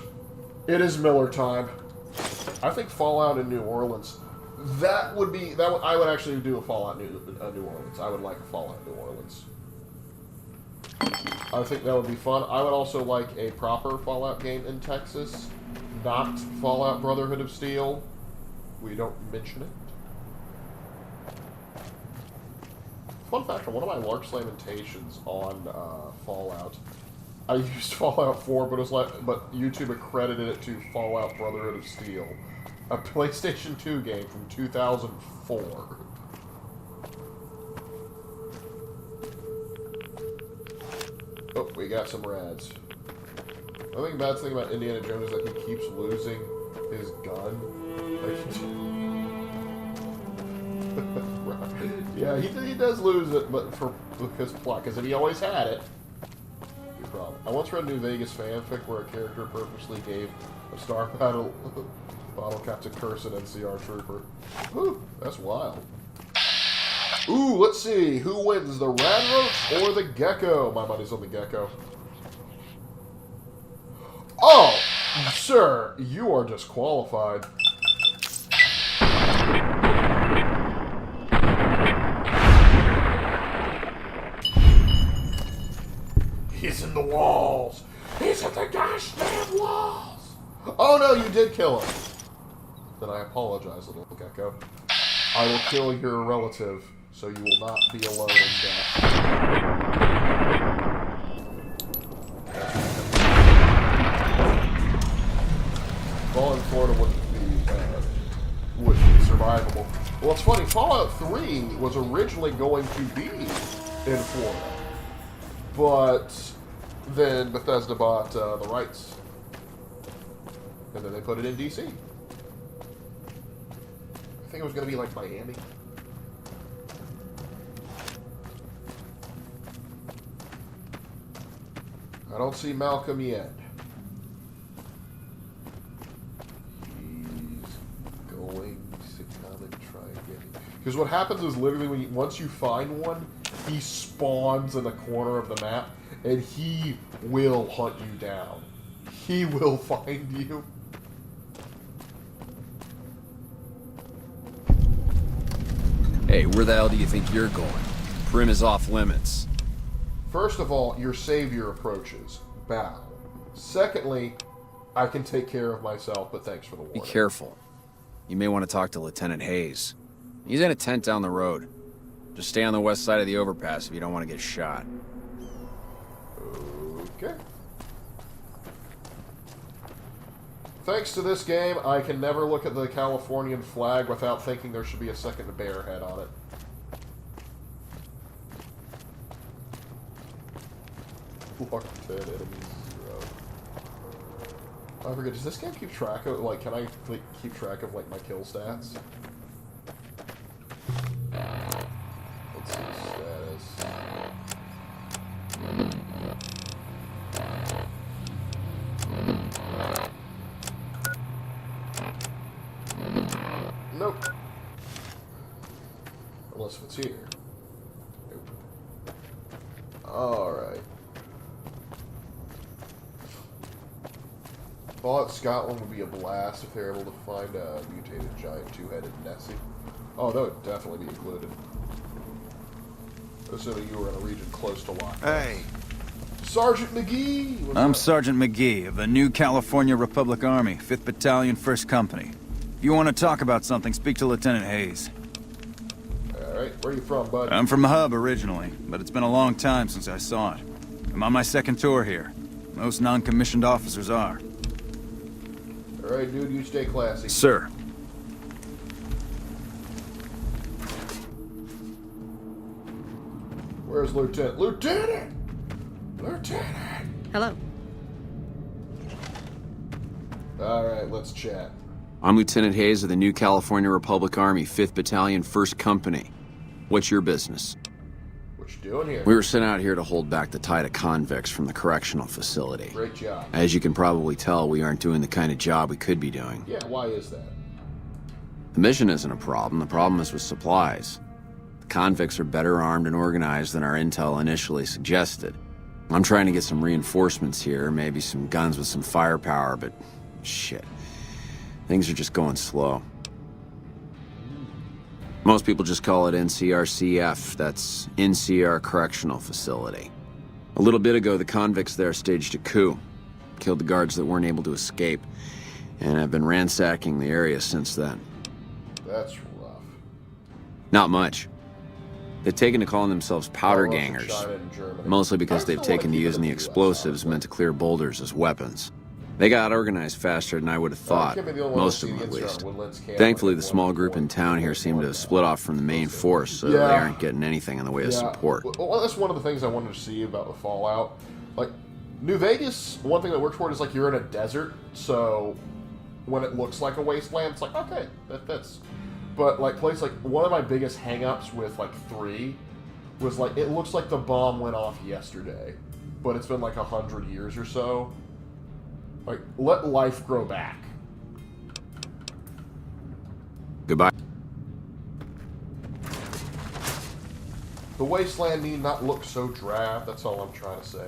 It is Miller time. I think Fallout in New Orleans. I would actually do a Fallout New Orleans. I would like a Fallout New Orleans. I think that would be fun. I would also like a proper Fallout game in Texas, not Fallout Brotherhood of Steel. We don't mention it. Fun fact, on one of my Lark's Lamentations on Fallout, I used Fallout 4, but YouTube accredited it to Fallout Brotherhood of Steel, a PlayStation 2 game from 2004. Oh, we got some rads. I think the bad thing about Indiana Jones is that he keeps losing his gun. Yeah, he does lose it, but because if he always had it, no problem. I once read New Vegas fanfic where a character purposely gave a star bottle cap to curse an NCR trooper. Whew, that's wild. Ooh, let's see. Who wins, the Radroach or the Gecko? My money's on the Gecko. Oh, sir, you are disqualified. He's in the walls. He's in the gosh damn walls. Oh no, you did kill him. Then I apologize, little Gecko. I will kill your relative, so you will not be alone in death. Fallout in Florida wouldn't be survivable. Well, it's funny. Fallout 3 was originally going to be in Florida, but then Bethesda bought the rights And then they put it in DC. I think it was going to be like Miami. I don't see Malcolm yet. He's going to come and try and get me. Because what happens is literally once you find one, he spawns in the corner of the map, and he will hunt you down. He will find you. Hey, where the hell do you think you're going? Prim is off limits. First of all, your savior approaches. Bow. Secondly, I can take care of myself, but thanks for the warning. Be careful. You may want to talk to Lieutenant Hayes. He's in a tent down the road. Just stay on the west side of the overpass if you don't want to get shot. Okay. Thanks to this game, I can never look at the Californian flag without thinking there should be a second bear head on it. Lark 10, enemies 0. I forget, does this game keep track of, like, can I keep track of, like, my kill stats? Let's see, status. Nope. Unless it's here. Nope. Alright. Fallout Scotland would be a blast if they're able to find a mutated giant two-headed Nessie. Oh, that would definitely be included. Assuming you were in a region close to lockdown. Hey. Sergeant McGee! I'm Sergeant McGee of the New California Republic Army, 5th Battalion, 1st Company. If you want to talk about something, speak to Lieutenant Hayes. Alright, where are you from, bud? I'm from the Hub originally, but it's been a long time since I saw it. I'm on my second tour here. Most non-commissioned officers are. Alright, dude, you stay classy. Sir. Where's Lieutenant? Lieutenant! Lieutenant! Hello. Alright, let's chat. I'm Lieutenant Hayes of the New California Republic Army, 5th Battalion, 1st Company. What's your business? What you doing here? We were sent out here to hold back the tide of convicts from the correctional facility. Great job. As you can probably tell, we aren't doing the kind of job we could be doing. Yeah, why is that? The mission isn't a problem. The problem is with supplies. The convicts are better armed and organized than our intel initially suggested. I'm trying to get some reinforcements here, maybe some guns with some firepower, but shit. Things are just going slow. Most people just call it NCRCF. That's NCR Correctional Facility. A little bit ago, the convicts there staged a coup. Killed the guards that weren't able to escape. And have been ransacking the area since then. That's rough. Not much. They've taken to calling themselves powder gangers. Mostly because they've taken to using the explosives meant to clear boulders as weapons. They got organized faster than I would have thought, most of them at least. Thankfully, the small group in town here seem to have split off from the main force, so they aren't getting anything in the way of support. Well, that's one of the things I wanted to see about the Fallout. Like, New Vegas, one thing that works for it is, like, you're in a desert, so when it looks like a wasteland, it's like, okay, that fits. But, like, one of my biggest hang-ups with, like, 3 was, like, it looks like the bomb went off yesterday, but it's been, like, 100 years or so. Like, let life grow back. Goodbye. The wasteland need not look so drab, that's all I'm trying to say.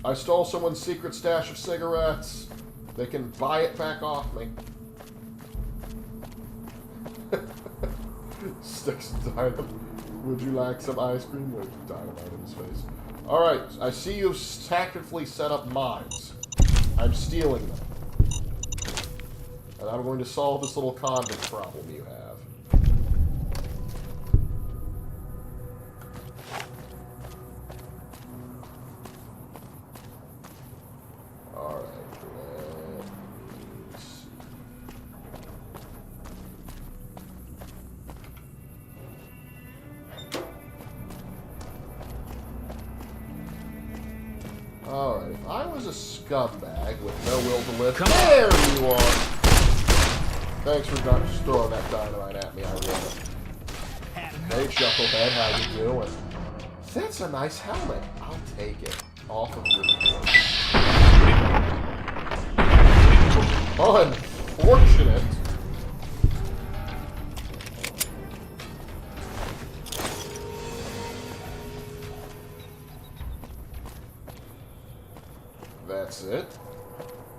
I stole someone's secret stash of cigarettes. They can buy it back off me. Sticks of dynamite. Would you like some ice cream? With dynamite in his face. Alright, I see you've tactically set up mines. I'm stealing them. And I'm going to solve this little convict problem you have. Alright, let me see. Alright, if I was a scumbag with no will to live, there you are! Thanks for not just throwing that dynamite at me, I read it. Hey, Chucklehead, how you doing? That's a nice helmet. I'll take it. Off of your board. Unfortunate. That's it.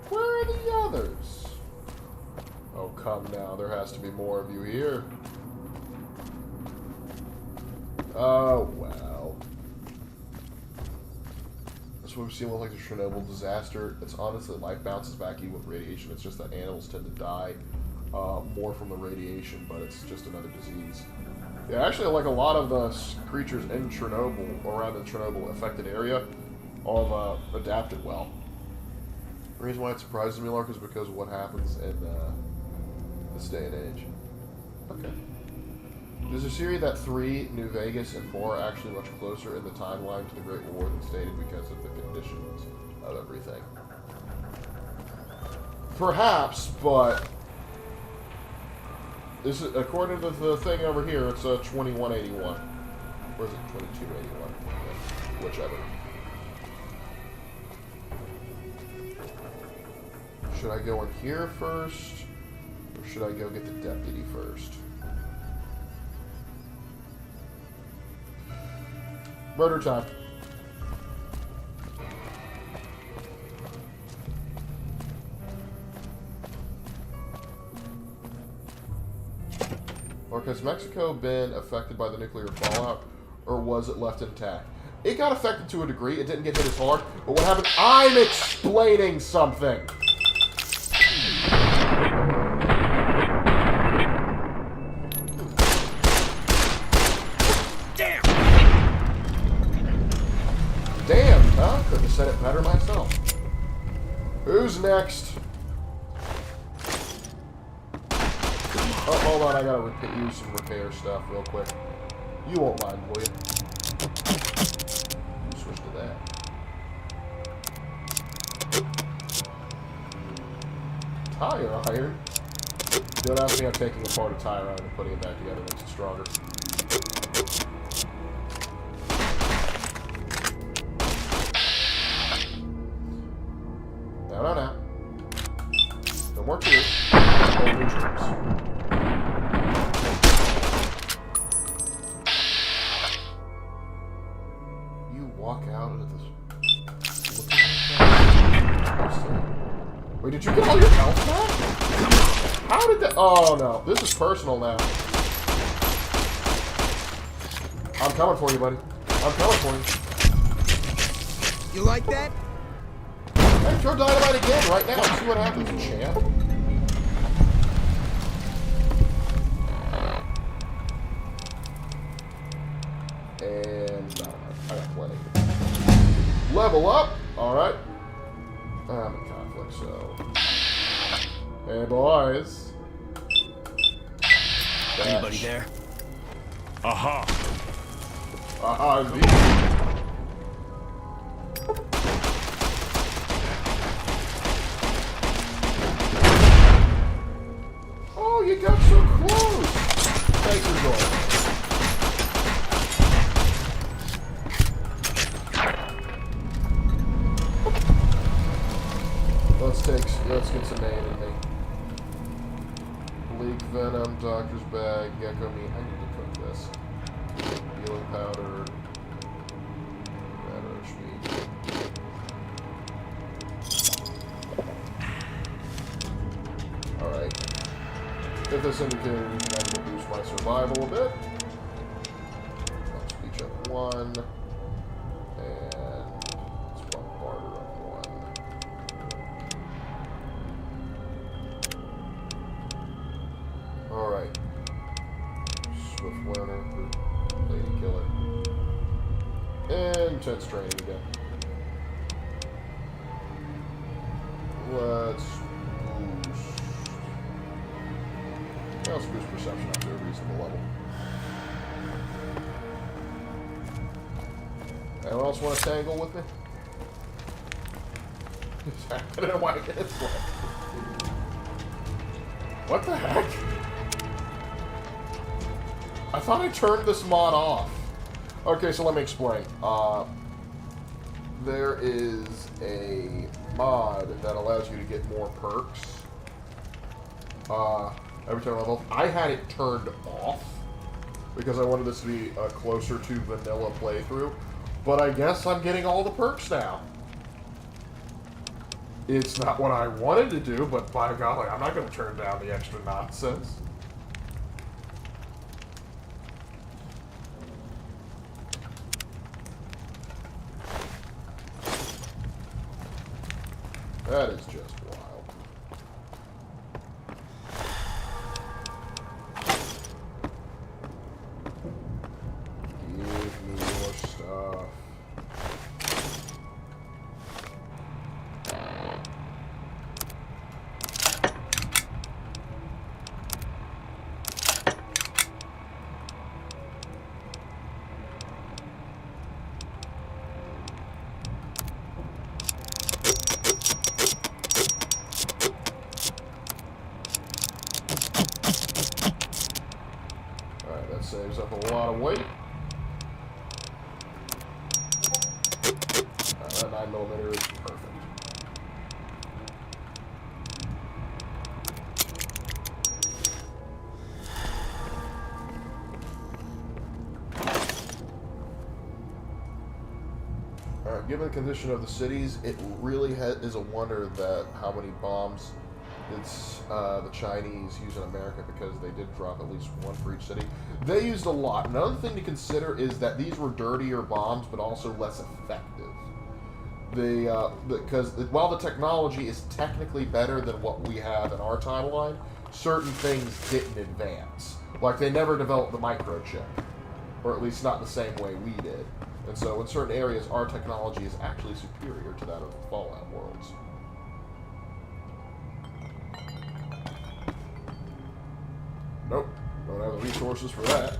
Where are the others? Oh, come now. There has to be more of you here. Oh, well. That's what we've seen with like the Chernobyl disaster. It's honestly, life bounces back even with radiation. It's just that animals tend to die more from the radiation, but it's just another disease. Yeah, actually, like a lot of the creatures in Chernobyl, or around the Chernobyl affected area, all have adapted well. The reason why it surprises me, Lark, is because of what happens in this day and age. Okay. There's a theory that 3, New Vegas, and 4 are actually much closer in the timeline to the Great War than stated because of the conditions of everything. Perhaps, but this is, according to the thing over here, it's 2181. Or is it 2281? Yeah, whichever. Should I go in here first? Or should I go get the deputy first? Murder time. Or has Mexico been affected by the nuclear fallout, or was it left intact? It got affected to a degree. It didn't get hit as hard. But what happened? I'm explaining something. Damn, huh? Could have said it better myself. Who's next? Oh, hold on, I gotta use some repair stuff real quick. You won't mind, will you? Switch to that. Tire iron? Don't ask me how taking apart a tire iron and putting it back together makes it stronger. No. No more tears. No more dreams. You walk out of this. Wait, did you get all your health back? How did that? Oh no, this is personal now. I'm coming for you, buddy. I'm coming for you. You like that? Hey, throw dynamite again right now. See what happens, champ. And dynamite. I got plenty. Level up. All right. I'm in conflict, so. Hey, boys. Anybody there? Aha! Aha, indeed. Oh, you got so close! Thanks for joining. Let's get some aid in me. Leak venom, doctor's bag, gecko meat. I need to cook this. Healing powder. Radish meat. Alright. If this indicator is going to boost my survival a bit. Let's speech up 1. And let's bump barter up 1. Alright. Swift learner for lady killer. And intense training again. Let's boost. Let's boost perception up to a reasonable level. Anyone else want to tangle with me? I don't know why I get this way. What the heck? I thought I turned this mod off. Okay, so let me explain. There is a mod that allows you to get more perks. Every time I level. I had it turned off because I wanted this to be a closer to vanilla playthrough. But I guess I'm getting all the perks now. It's not what I wanted to do, but by golly, I'm not going to turn down the extra nonsense. That is just wild. Give me more stuff. Saves up a lot of weight. That 9mm is perfect. Alright, given the condition of the cities, it really is a wonder that how many bombs the Chinese use in America, because they did drop at least one for each city. They used a lot. Another thing to consider is that these were dirtier bombs, but also less effective. Because while the technology is technically better than what we have in our timeline, certain things didn't advance. Like, they never developed the microchip, or at least not the same way we did. And so in certain areas, our technology is actually superior to that of the Fallout worlds. Nope, don't have the resources for that.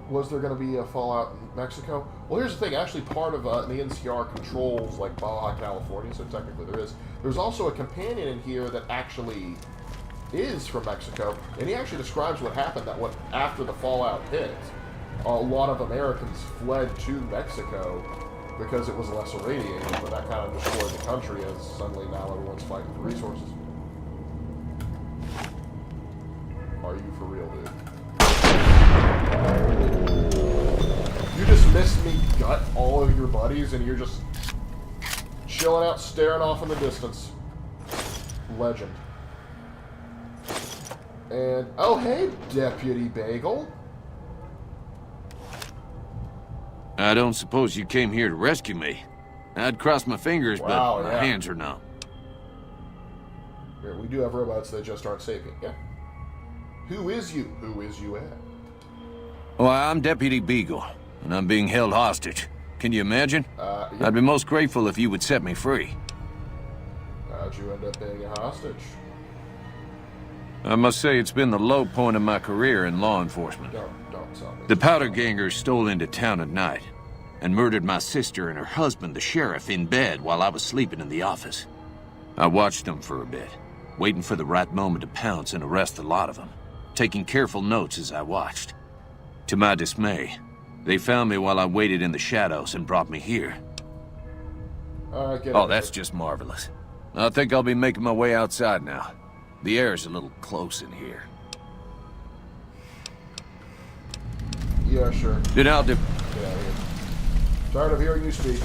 Was there going to be a Fallout in Mexico? Well, here's the thing. Actually, part of the NCR controls, like, Baja California, so technically there is. There's also a companion in here that actually is from Mexico, and he actually describes what happened after the Fallout hit. A lot of Americans fled to Mexico because it was less irradiated, but that kind of destroyed the country as suddenly now everyone's fighting for resources. Are you for real, dude? You just missed me gut all of your buddies and you're just chilling out, staring off in the distance. Legend. And, oh hey, Deputy Bagel. I don't suppose you came here to rescue me. I'd cross my fingers, but my hands are numb. Yeah, we do have robots that just aren't sapient, yeah. Who is you? Who is you at? Well, I'm Deputy Beagle, and I'm being held hostage. Can you imagine? Yeah. I'd be most grateful if you would set me free. How'd you end up being a hostage? I must say it's been the low point of my career in law enforcement. Don't tell me. The powder gangers stole into town at night and murdered my sister and her husband, the sheriff, in bed while I was sleeping in the office. I watched them for a bit, waiting for the right moment to pounce and arrest the lot of them, taking careful notes as I watched. To my dismay, they found me while I waited in the shadows and brought me here. Oh, that's just marvelous. I think I'll be making my way outside now. The air's a little close in here. Yeah, sure. Then I'll Get out of here. Tired of hearing you speak.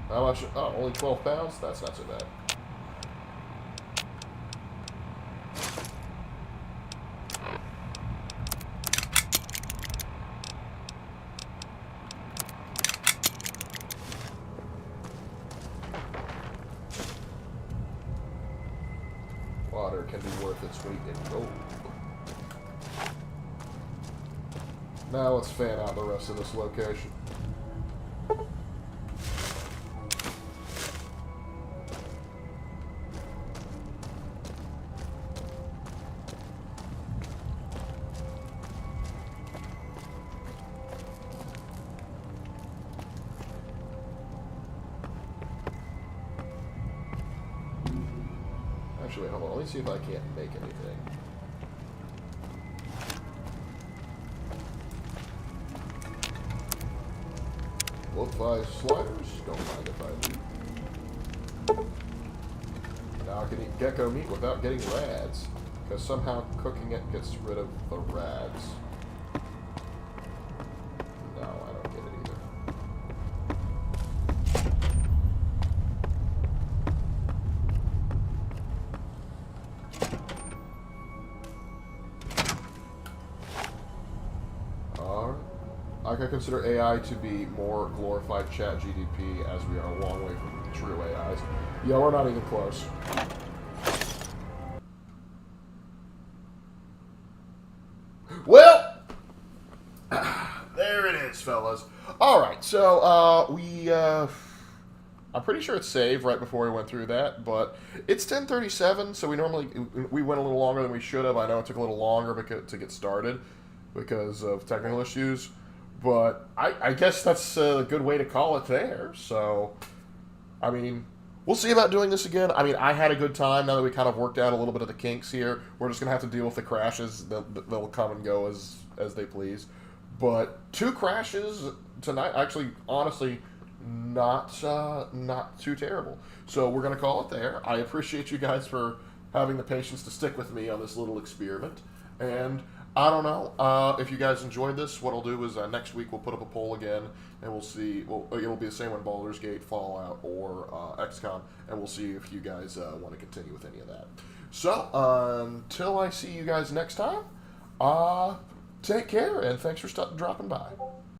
How much? Oh, only 12 pounds? That's not so bad. Water can be worth its weight in gold. Now let's fan out the rest of this location. Actually, wait, hold on. Let me see if I can't make anything. Look, 5 sliders. Don't mind if I leave. Now I can eat gecko meat without getting rads, because somehow cooking it gets rid of the rads. No, I don't get it either. I can consider AI to be more glorified chat GDP, as we are a long way from true AIs. Yeah, we're not even close. Well, there it is, fellas. Alright, so, I'm pretty sure it's saved right before we went through that, but it's 10:37, so we went a little longer than we should have. I know it took a little longer to get started because of technical issues. But I guess that's a good way to call it there. So, I mean, we'll see about doing this again. I mean, I had a good time now that we kind of worked out a little bit of the kinks here. We're just going to have to deal with the crashes. They'll come and go as they please. But 2 crashes tonight, actually, honestly, not too terrible. So we're going to call it there. I appreciate you guys for having the patience to stick with me on this little experiment. And I don't know if you guys enjoyed this. What I'll do is next week we'll put up a poll again, and we'll see. Well, it'll be the same on Baldur's Gate, Fallout, or XCOM, and we'll see if you guys want to continue with any of that. So until I see you guys next time, take care, and thanks for dropping by.